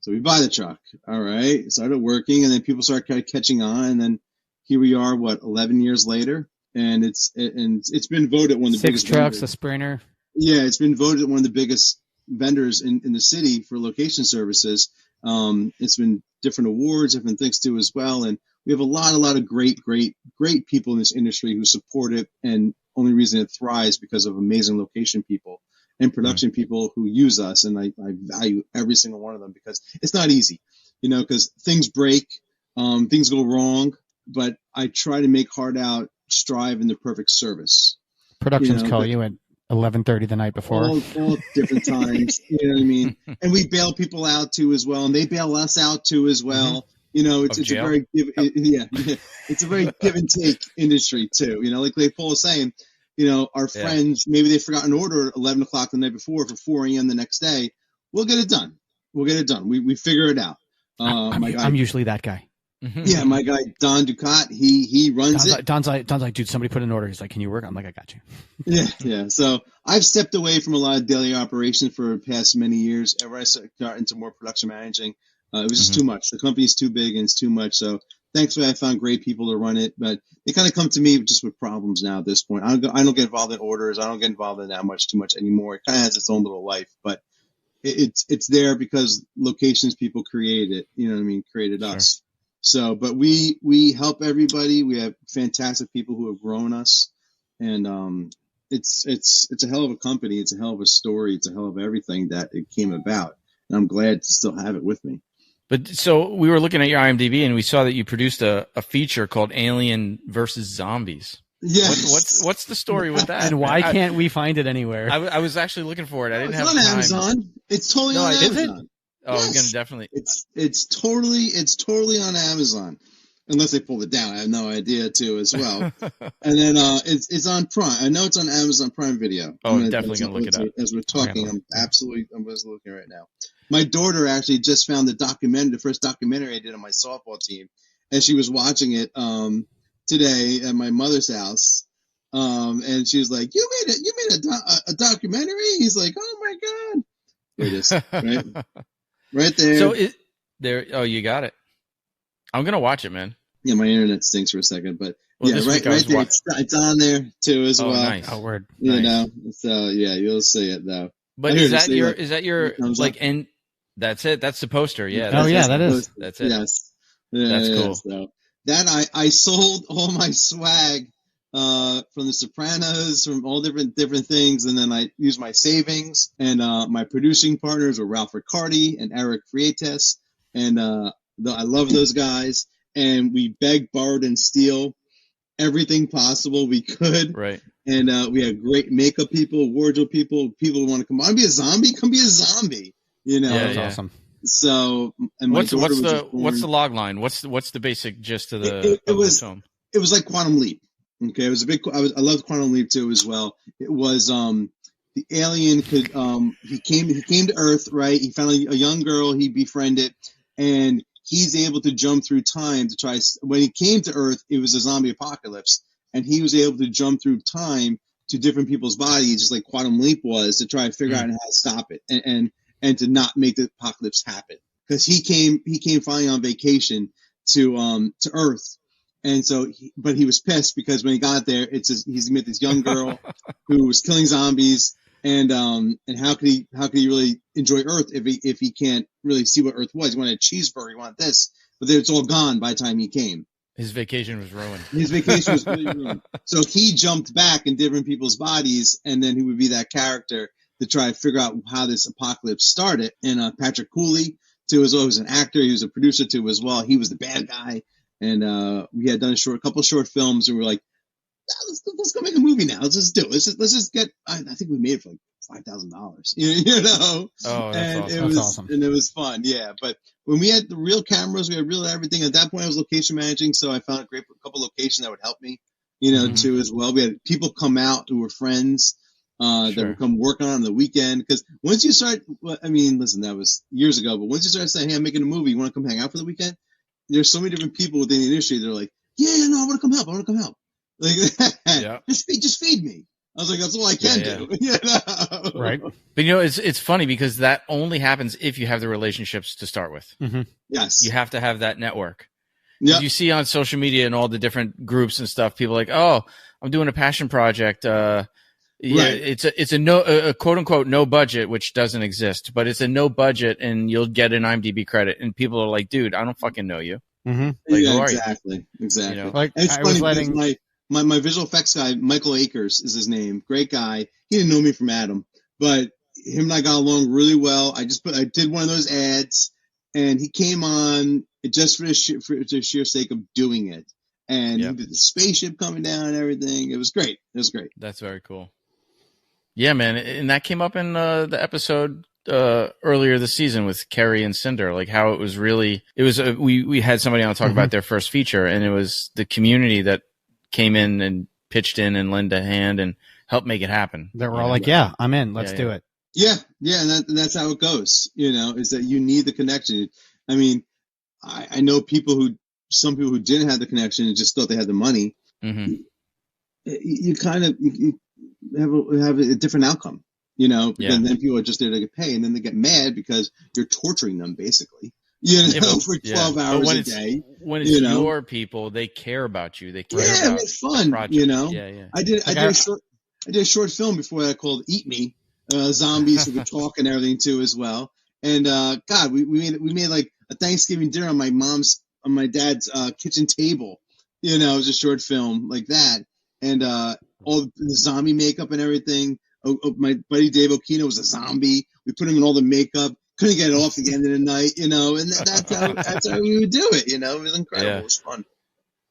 So we buy the truck. All right, started working, and then people started kind of catching on, and then here we are, 11 years later, and it's been voted one of the biggest 6 trucks, vendors. a Sprinter. Yeah, it's been voted one of the biggest vendors in the city for location services. It's been different awards, different things too as well, and we have a lot of great people in this industry who support it, and only reason it thrives because of amazing location people and production people who use us, and I value every single one of them because it's not easy, because things break, things go wrong, but I try to make Hard Out strive in the perfect service. Productions call you at 11:30 the night before. All different times, you know what I mean? And we bail people out too as well, and they bail us out too as well. It's a very it's a very give and take industry too. Like Paul was saying, our friends, maybe they forgot an order at 11 o'clock the night before for 4 a.m. the next day. We'll get it done. We figure it out. I'm usually that guy. Yeah, my guy Don Ducat, he runs it. Don's like, dude, somebody put an order. He's like, can you work? I'm like, I got you. Yeah. So I've stepped away from a lot of daily operations for the past many years. Ever I got into more production managing, it was just too much. The company's too big and it's too much. So thankfully, I found great people to run it, but they kind of come to me just with problems now at this point. I don't get involved in orders. I don't get involved in that too much anymore. It kind of has its own little life, but it's there because locations people created it. You know what I mean? Created us. So, but we help everybody. We have fantastic people who have grown us, and it's a hell of a company. It's a hell of a story. It's a hell of everything that it came about. And I'm glad to still have it with me. But so we were looking at your IMDb and we saw that you produced a feature called Alien versus Zombies. Yes. What's the story with that? And why can't we find it anywhere? I was actually looking for it. I didn't It's have on time. Amazon. It's totally on is it? Amazon. Oh, Yes. I'm gonna definitely. It's totally on Amazon, unless they pulled it down. I have no idea too as well. And then it's on Prime. I know it's on Amazon Prime Video. Oh, definitely gonna look it up. As we're talking, I'm just looking right now. My daughter actually just found the first documentary I did on my softball team, and she was watching it today at my mother's house. And she was like, "You made a documentary?" He's like, "Oh my god!" There it is, right there. So there. Oh, you got it. I'm gonna watch it, man. Yeah, my internet stinks for a second, but Well, yeah, right there. It's on there too as well. Nice. Oh, word. You Nice. know, so yeah, you'll see it though. But is that your like? And that's it. That's the poster. Yeah. Oh, yeah, that is. That's it. Yes. Yeah, That's yeah, cool. So that I sold all my swag from The Sopranos, from all different things, and then I used my savings, and my producing partners were Ralph Riccardi and Eric Freitas, and I love those guys, and we begged, borrowed, and steal everything possible we could. Right. And we had great makeup people, wardrobe people who want to come on, be a zombie, come be a zombie. You know, That's awesome. So, and what's the log line? What's the basic gist of the film? It was like Quantum Leap. Okay, it was I loved Quantum Leap too as well. It was the alien could he came to Earth, right? He found a young girl he befriended, and he's able to jump through time to try. When he came to Earth, it was a zombie apocalypse, and he was able to jump through time to different people's bodies, just like Quantum Leap was, to try to figure out how to stop it and to not make the apocalypse happen. Because he came finally on vacation to Earth. And so, but he was pissed because when he got there, he's met this young girl who was killing zombies, and how could he really enjoy Earth if he can't really see what Earth was? He wanted a cheeseburger, he wanted this, but it's all gone by the time he came. His vacation was ruined. His vacation was really ruined. So he jumped back in different people's bodies, and then he would be that character to try to figure out how this apocalypse started. And Patrick Cooley too as well. He was an actor. He was a producer too as well. He was the bad guy. And we had done a couple of short films, and we were like, let's go make a movie now. Let's just do it. Let's just get. I think we made it for like $5,000. You know. Oh, that's awesome. That's awesome. And it was fun. Yeah, but when we had the real cameras, we had real everything. At that point, I was location managing, so I found a couple locations that would help me. You know, too as well. We had people come out who were friends. That would come work on the weekend. Because once you start, I mean, listen, that was years ago, but once you start saying, hey, I'm making a movie, you want to come hang out for the weekend? There's so many different people within the industry that are like, yeah, no, I want to come help. Like, just feed me. I was like, that's all I can do. You know? Right. But it's funny because that only happens if you have the relationships to start with. Mm-hmm. Yes. You have to have that network. Yeah. You see on social media and all the different groups and stuff, people are like, oh, I'm doing a passion project. It's a quote unquote no budget, which doesn't exist, but it's a no budget and you'll get an IMDb credit. And people are like, dude, I don't fucking know you. Mm-hmm. Like, who are exactly. you? You know? Like, and it's funny because my visual effects guy, Michael Akers is his name. Great guy. He didn't know me from Adam, but him and I got along really well. I did one of those ads, and he came on just for the sheer sake of doing it. And he did the spaceship coming down and everything. It was great. That's very cool. Yeah, man. And that came up in the episode earlier this season with Kerry and Cinder, like how it was we had somebody on talk about their first feature, and it was the community that came in and pitched in and lent a hand and helped make it happen. They were all like, yeah, I'm in. Let's do it. Yeah. And that's how it goes, is that you need the connection. I mean, I know some people who didn't have the connection and just thought they had the money. Mm-hmm. You kind of have a different outcome, and then people are just there to get paid, and then they get mad because you're torturing them basically, for 12 hours a day. When it's your people, they care about you. They care about it's fun, Yeah. I did a short film before that called Eat Me, zombies who could talk and everything too as well. And God, we made like a Thanksgiving dinner on my dad's kitchen table. It was a short film like that, and all the zombie makeup and everything. My buddy Dave Okino was a zombie. We put him in all the makeup. Couldn't get it off at the end of the night, and that's how we would do it. It was incredible. It was fun.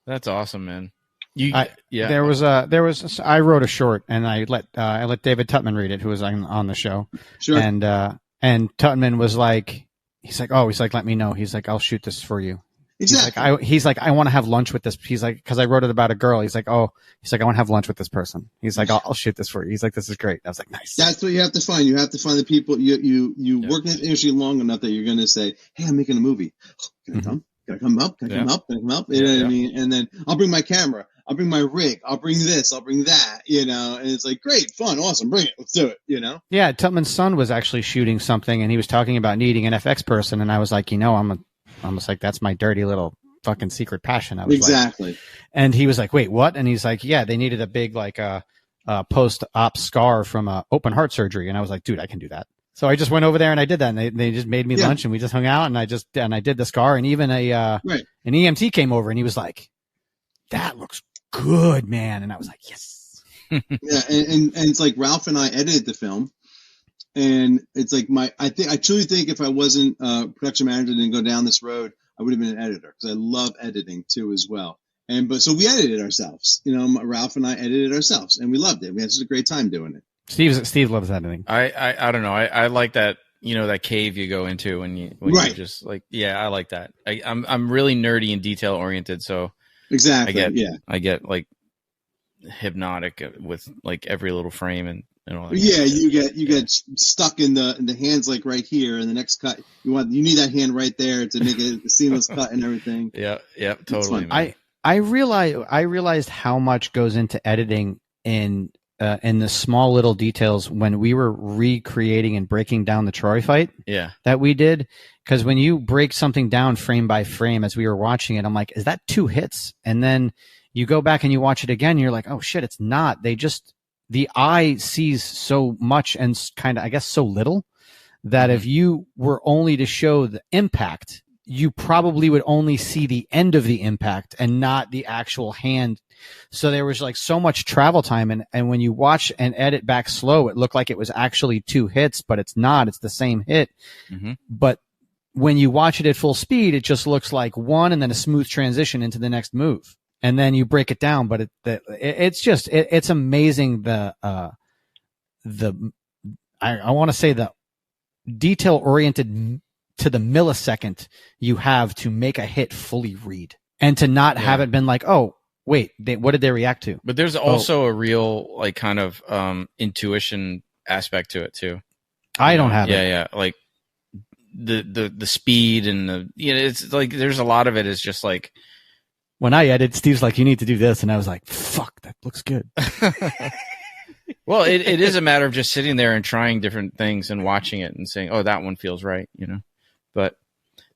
That's awesome, man. Yeah. I wrote a short and I let David Tutman read it, who was on the show. Sure. And Tutman was like, let me know. He's like, I'll shoot this for you. Exactly. He's like, I want to have lunch with this. He's like, because I wrote it about a girl. He's like, I want to have lunch with this person. He's like, I'll shoot this for you. He's like, this is great. I was like, nice. That's what you have to find. You have to find the people. You work in the industry long enough that you're going to say, hey, I'm making a movie. Can I come? Can I come up? Can I come up? Can I come up? You know what I mean? And then I'll bring my camera. I'll bring my rig. I'll bring this. I'll bring that. And it's like, great, fun, awesome. Bring it. Let's do it. Yeah. Tutman's son was actually shooting something, and he was talking about needing an FX person, and I was like, I'm almost like, that's my dirty little fucking secret passion. I was exactly. Like, and he was like, wait, what? And he's like, yeah, they needed a big post-op scar from open heart surgery, and I was like, dude, I can do that. So I just went over there and I did that, and they just made me lunch, and we just hung out, and I did the scar, and even an EMT came over, and he was like, that looks good, man. And I was like, yes. Yeah. And it's like Ralph and I edited the film, and it's like I truly think if I wasn't production manager and didn't go down this road, I would have been an editor, because I love editing too as well. So we edited ourselves, Ralph and I edited ourselves, and we loved it. We had such a great time doing it. Steve loves editing. I don't know. I like that, that cave you go into when you're just like, yeah, I like that. I'm really nerdy and detail oriented. So exactly. I get like hypnotic with like every little frame and all that. Yeah. You get stuck in the hands, like right here, and the next cut you need that hand right there to make it a seamless cut and everything. Yeah. Totally. I realized how much goes into editing in the small little details when we were recreating and breaking down the Troy fight. Yeah. That we did. Because when you break something down frame by frame as we were watching it, I'm like, is that 2 hits? And then you go back and you watch it again, and you're like, oh shit, it's not. The eye sees so much and kind of, I guess, so little that if you were only to show the impact, you probably would only see the end of the impact and not the actual hand. So there was like so much travel time. And when you watch and edit back slow, it looked like it was actually 2 hits, but it's not. It's the same hit. Mm-hmm. But when you watch it at full speed, it just looks like one and then a smooth transition into the next move. And then you break it down, but it's amazing. I want to say the detail oriented to the millisecond you have to make a hit fully read, and to not have it been like, oh wait, what did they react to? But there's also a real like kind of intuition aspect to it too. I don't have it. Yeah. Like the speed and it's like there's a lot of it is just like. When I edit, Steve's like, you need to do this. And I was like, fuck, that looks good. Well, it is a matter of just sitting there and trying different things and watching it and saying, oh, that one feels right, But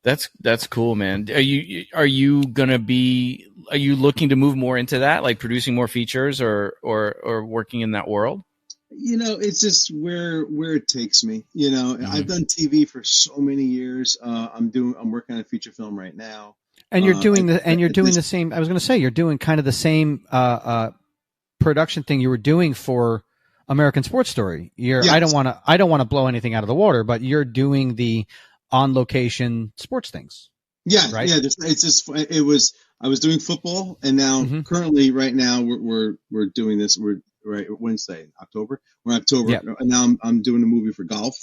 that's cool, man. Are you looking to move more into that, like producing more features or working in that world? It's just where it takes me. Mm-hmm. I've done TV for so many years. I'm working on a feature film right now. And you're doing the same. I was going to say you're doing kind of the same production thing you were doing for American Sports Story. Yes. I don't want to blow anything out of the water, but you're doing the on location sports things. Yeah, right. Yeah, it's just I was doing football, and now currently right now we're doing this. We're Wednesday, October. We're in October, and now I'm doing a movie for golf.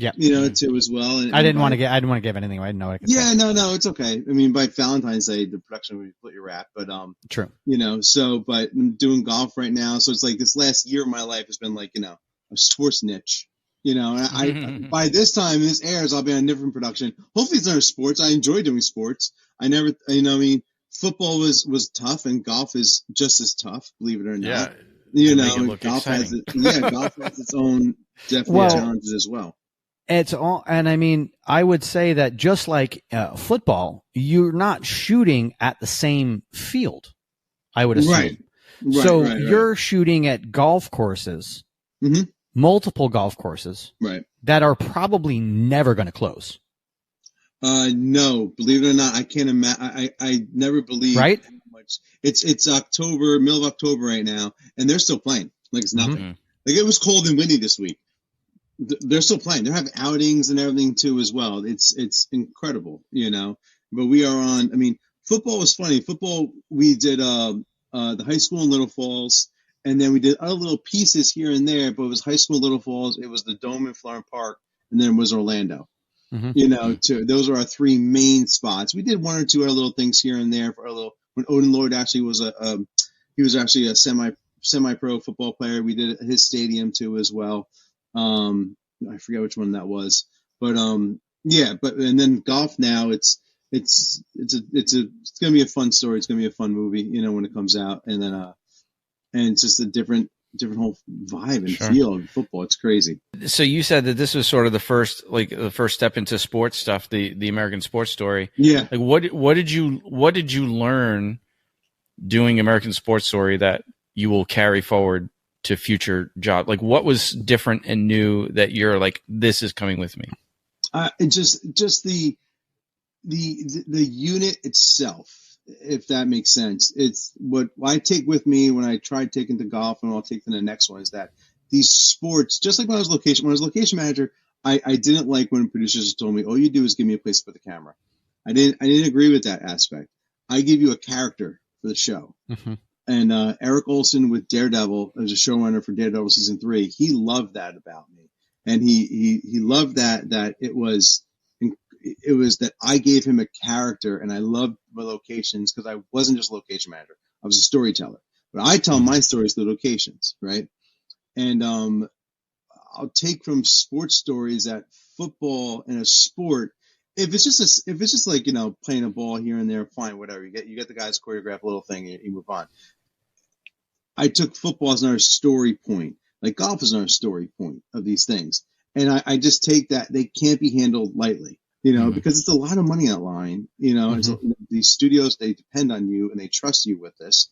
Yeah, too as well. And I didn't want to give anything away. I didn't know what I could say. No, it's okay. I mean, by Valentine's Day, the production will be completely wrapped. But true. But I'm doing golf right now, so it's like this last year of my life has been like a sports niche. And I by this time this airs, I'll be on a different production. Hopefully, it's not sports. I enjoy doing sports. I never, football was tough, and golf is just as tough. Believe it or not. Golf has its own definite challenges as well. It's all, and I mean, I would say that just like football, you're not shooting at the same field. I would assume. Right. So you're shooting at golf courses, multiple golf courses, that are probably never going to close. No, believe it or not, I can't imagine. I never believed. Right. How much. It's October, middle of October right now, and they're still playing like it's nothing. Mm-hmm. Like it was cold and windy this week. They're still playing. They're having outings and everything too as well. It's incredible, But we are on. I mean, football was funny. Football, we did the high school in Little Falls, and then we did other little pieces here and there. But it was high school in Little Falls, it was the Dome in Florham Park, and then it was Orlando. Mm-hmm. Those are our three main spots. We did one or two other little things here and there for our little. When Odin Lloyd actually was he was actually a semi-pro football player. We did his stadium too as well. I forget which one that was, but yeah. But and then golf now it's gonna be a fun story. It's gonna be a fun movie, when it comes out, and then and it's just a different whole vibe and feel of football. It's crazy. So you said that this was sort of the first step into sports stuff, the American Sports Story. Yeah. Like what did you learn doing American Sports Story that you will carry forward to future jobs? Like what was different and new that you're like, this is coming with me? Just the unit itself, if that makes sense. It's what I take with me when I try taking to golf, and I'll take to the next one, is that these sports, just like when I was location manager, I didn't like when producers told me, all you do is give me a place to put the camera. I didn't agree with that aspect. I give you a character for the show. Mm-hmm. And Eric Olson with Daredevil, as a showrunner for Daredevil season 3, he loved that about me, and he loved that it was that I gave him a character, and I loved my locations because I wasn't just a location manager. I was a storyteller. But I tell my stories through locations, right? And I'll take from sports stories that football and a sport, if it's just like, playing a ball here and there, fine, whatever. You get the guys choreograph a little thing and you move on. I took football as another story point. Like golf is another story point of these things. And I just take that they can't be handled lightly. Because it's a lot of money on the line, Mm-hmm. These studios, they depend on you and they trust you with this,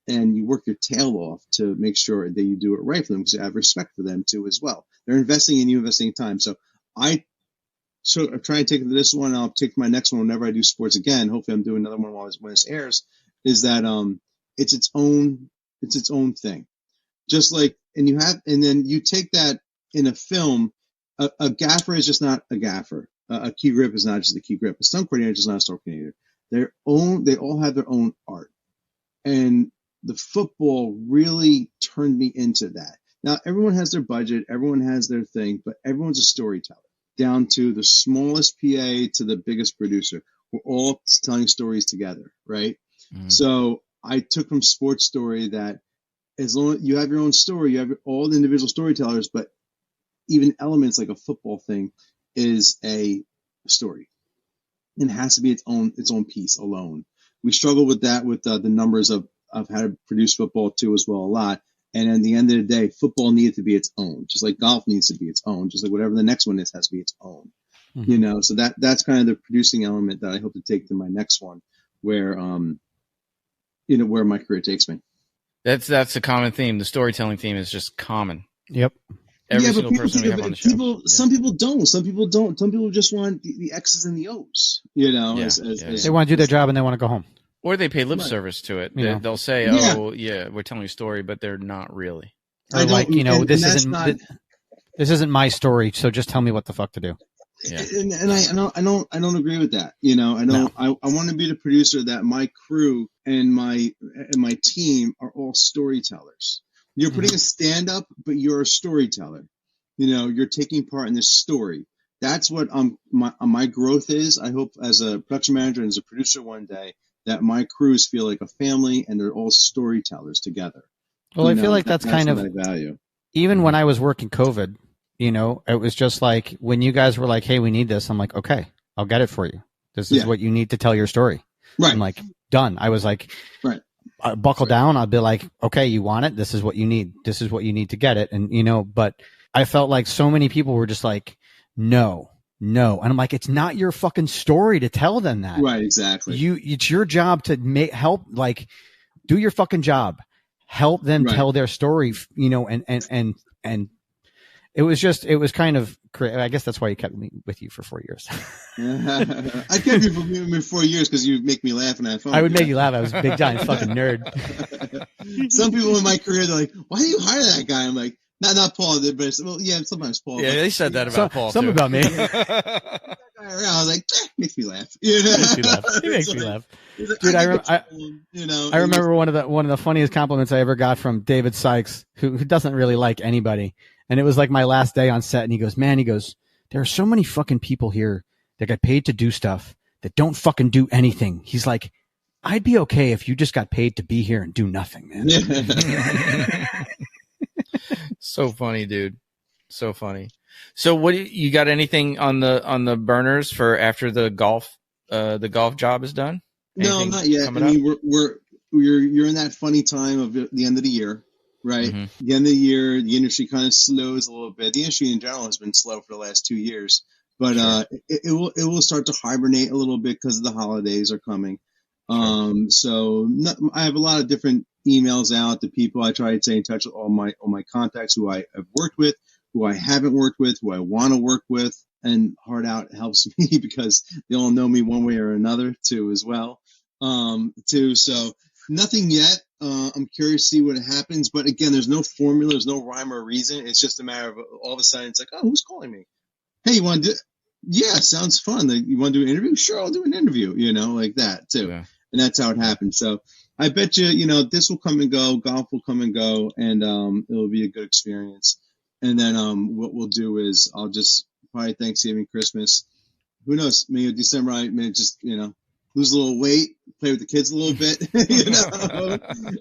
and you work your tail off to make sure that you do it right for them, because you have respect for them too as well. They're investing in you, investing in time. So I try and take this one, and I'll take my next one whenever I do sports again. Hopefully I'm doing another one when this airs, is that, it's its own thing. Just like, and then you take that in a film, a gaffer is just not a gaffer. A key grip is not just a key grip. A stunt coordinator is not a stunt coordinator. They all have their own art. And the football really turned me into that. Now, everyone has their budget, everyone has their thing, but everyone's a storyteller. Down to the smallest PA to the biggest producer. We're all telling stories together, right? Mm-hmm. So I took from Sports Story that as long as you have your own story, you have all the individual storytellers, but even elements like a football thing is a story. It has to be its own piece alone. We struggle with that with the numbers of how to produce football too as well a lot. And at the end of the day, football needed to be its own, just like golf needs to be its own, just like whatever the next one is has to be its own. Mm-hmm. So that's kind of the producing element that I hope to take to my next one, where where my career takes me. That's a common theme. The storytelling theme is just common. Yep. Every single person we have on the show. Some people don't. Some people don't. Some people just want the X's and the O's. They want to do their job and they want to go home. Or they pay lip service to it. They'll say, "Oh, yeah, we're telling a story," but they're not really. Or this isn't my story, so just tell me what the fuck to do. Yeah. And I don't agree with that. I want to be the producer that my crew and my team are all storytellers. You're putting a stand up, but you're a storyteller. You're taking part in this story. That's what my growth is. I hope as a production manager and as a producer one day that my crews feel like a family and they're all storytellers together. Well, I feel like that's kind of value. Even when I was working COVID, it was just like when you guys were like, "Hey, we need this." I'm like, "Okay, I'll get it for you. This is what you need to tell your story." Right. I'm like, done. I was like, right. Buckle down. I'll be like, "Okay, you want it. This is what you need. This is what you need to get it." And but I felt like so many people were just like, "No." And I'm like, it's not your fucking story to tell them that. Right. Exactly. It's your job to do your fucking job. Help them tell their story, and it was kind of crazy. I guess that's why you kept me with you for 4 years. I kept you for 4 years because you make me laugh and have fun. I would make you laugh. I was a big giant fucking nerd. Some people in my career, they're like, "Why do you hire that guy?" I'm like, not Paul, but sometimes Paul. Yeah, they said that about Paul. Some too. about me. I was like, makes me laugh. You know? Makes me laugh. It makes me laugh. Dude, I remember one of the funniest compliments I ever got from David Sykes, who doesn't really like anybody. And it was like my last day on set, and he goes, there are so many fucking people here that get paid to do stuff that don't fucking do anything. He's like, I'd be okay if you just got paid to be here and do nothing, man. So funny, dude. So funny. So what you got anything on the burners for after the golf job is done? Anything no, not yet. I mean, you're in that funny time of the end of the year, right? Mm-hmm. The end of the year, the industry kind of slows a little bit. The industry in general has been slow for the last 2 years, but sure. It will start to hibernate a little bit because the holidays are coming. Sure. I have a lot of different emails out to people. I try to stay in touch with all my contacts who I have worked with, who I haven't worked with, who I want to work with, and Hard Out helps me because they all know me one way or another too as well. So nothing yet. I'm curious to see what happens, but again, there's no formula, there's no rhyme or reason. It's just a matter of all of a sudden it's like, oh, who's calling me? Hey, you want to do? Yeah, sounds fun. Like, you want to do an interview? Sure, I'll do an interview. Like that too. Yeah. And that's how it happens. So I bet you, this will come and go. Golf will come and go, and it'll be a good experience. And then what we'll do is I'll just probably Thanksgiving, Christmas. Who knows? Maybe December I may just lose a little weight, play with the kids a little bit,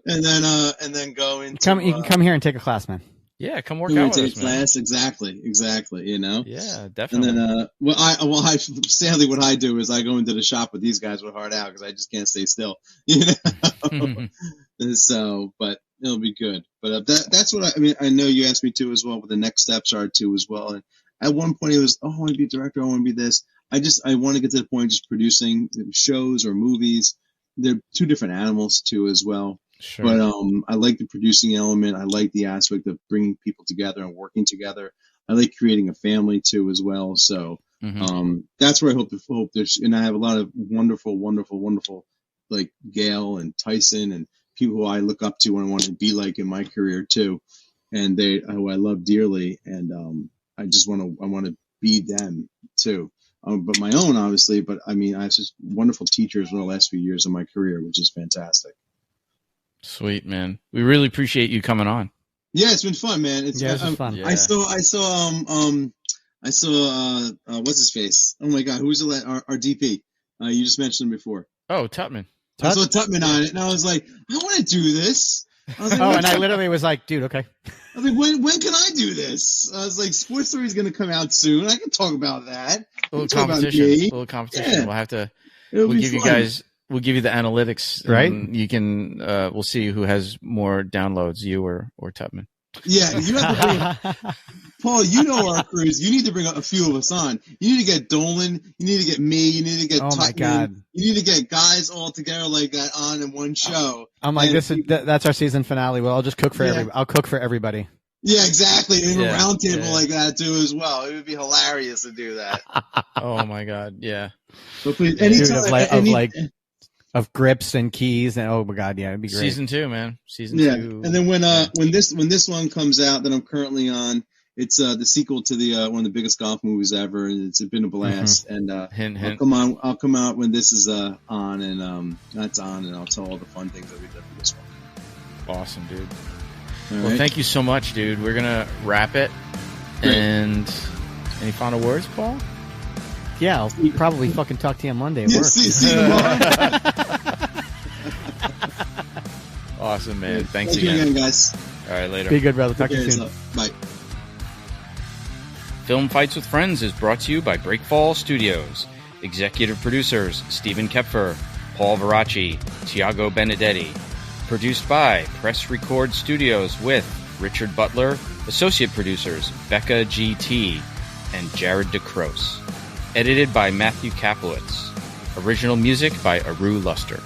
and then go into. You can come here and take a class, man. Yeah, come work out with us, man. Class, exactly. Yeah, definitely. And then, sadly, what I do is I go into the shop with these guys with Hard Out because I just can't stay still, So, but it'll be good. But that's what I know you asked me too as well. What the next steps are too as well. And at one point it was, I want to be a director. I want to be this. I want to get to the point of just producing shows or movies. They're two different animals too as well. Sure. But I like the producing element. I like the aspect of bringing people together and working together. I like creating a family too as well. So that's where I hope there's. And I have a lot of wonderful like Gail and Tyson and people who I look up to and I want to be like in my career too, and who I love dearly. And I want to be them too. But my own, obviously. But I mean, I have just wonderful teachers in the last few years of my career, which is fantastic. Sweet, man. We really appreciate you coming on. Yeah, it's been fun, man. It's been fun. Yeah. I saw what's his face? Oh my God, who's our DP? You just mentioned him before. Oh, Tutman. I saw Tutman on it, and I was like, I want to do this. I was like, and I literally was like, dude, okay. I was like, when can I do this? I was like, Sports Story is going to come out soon. I can talk about that. A little competition. Yeah. We'll have to. We'll give you guys. We'll give you the analytics, right? You can. We'll see who has more downloads, you or Tutman. Yeah, you have to bring Paul. You know our crews. You need to bring a few of us on. You need to get Dolan. You need to get me. You need to get. Oh my God! You need to get guys all together like that on in one show. I'm like, that's our season finale. Well, I'll just cook for I'll cook for everybody. Yeah, exactly. And a round table like that too, as well. It would be hilarious to do that. Oh my God! Yeah. But please, anytime, of grips and keys and oh my God, yeah, it'd be great. Season 2, man. Season 2. And then when this one comes out that I'm currently on, it's the sequel to the one of the biggest golf movies ever, and it's been a blast. And hint. I'll come out when this is on, and that's on, and I'll tell all the fun things that we did for this one. Awesome, dude. Well, thank you so much, dude. We're gonna wrap it. Great. And any final words, Paul? Yeah, I'll probably fucking talk to you on Monday at work. See you tomorrow. Awesome, man. Thanks Thank again. you again, guys. All right, later. Be good, brother. Talk to you soon. Bye. Film Fights with Friends is brought to you by Breakfall Studios. Executive producers Stephen Kepfer, Paul Veracci, Tiago Benedetti. Produced by Press Record Studios with Richard Butler, associate producers Becca GT and Jared DeCrose. Edited by Matthew Kaplowitz. Original music by Aru Luster.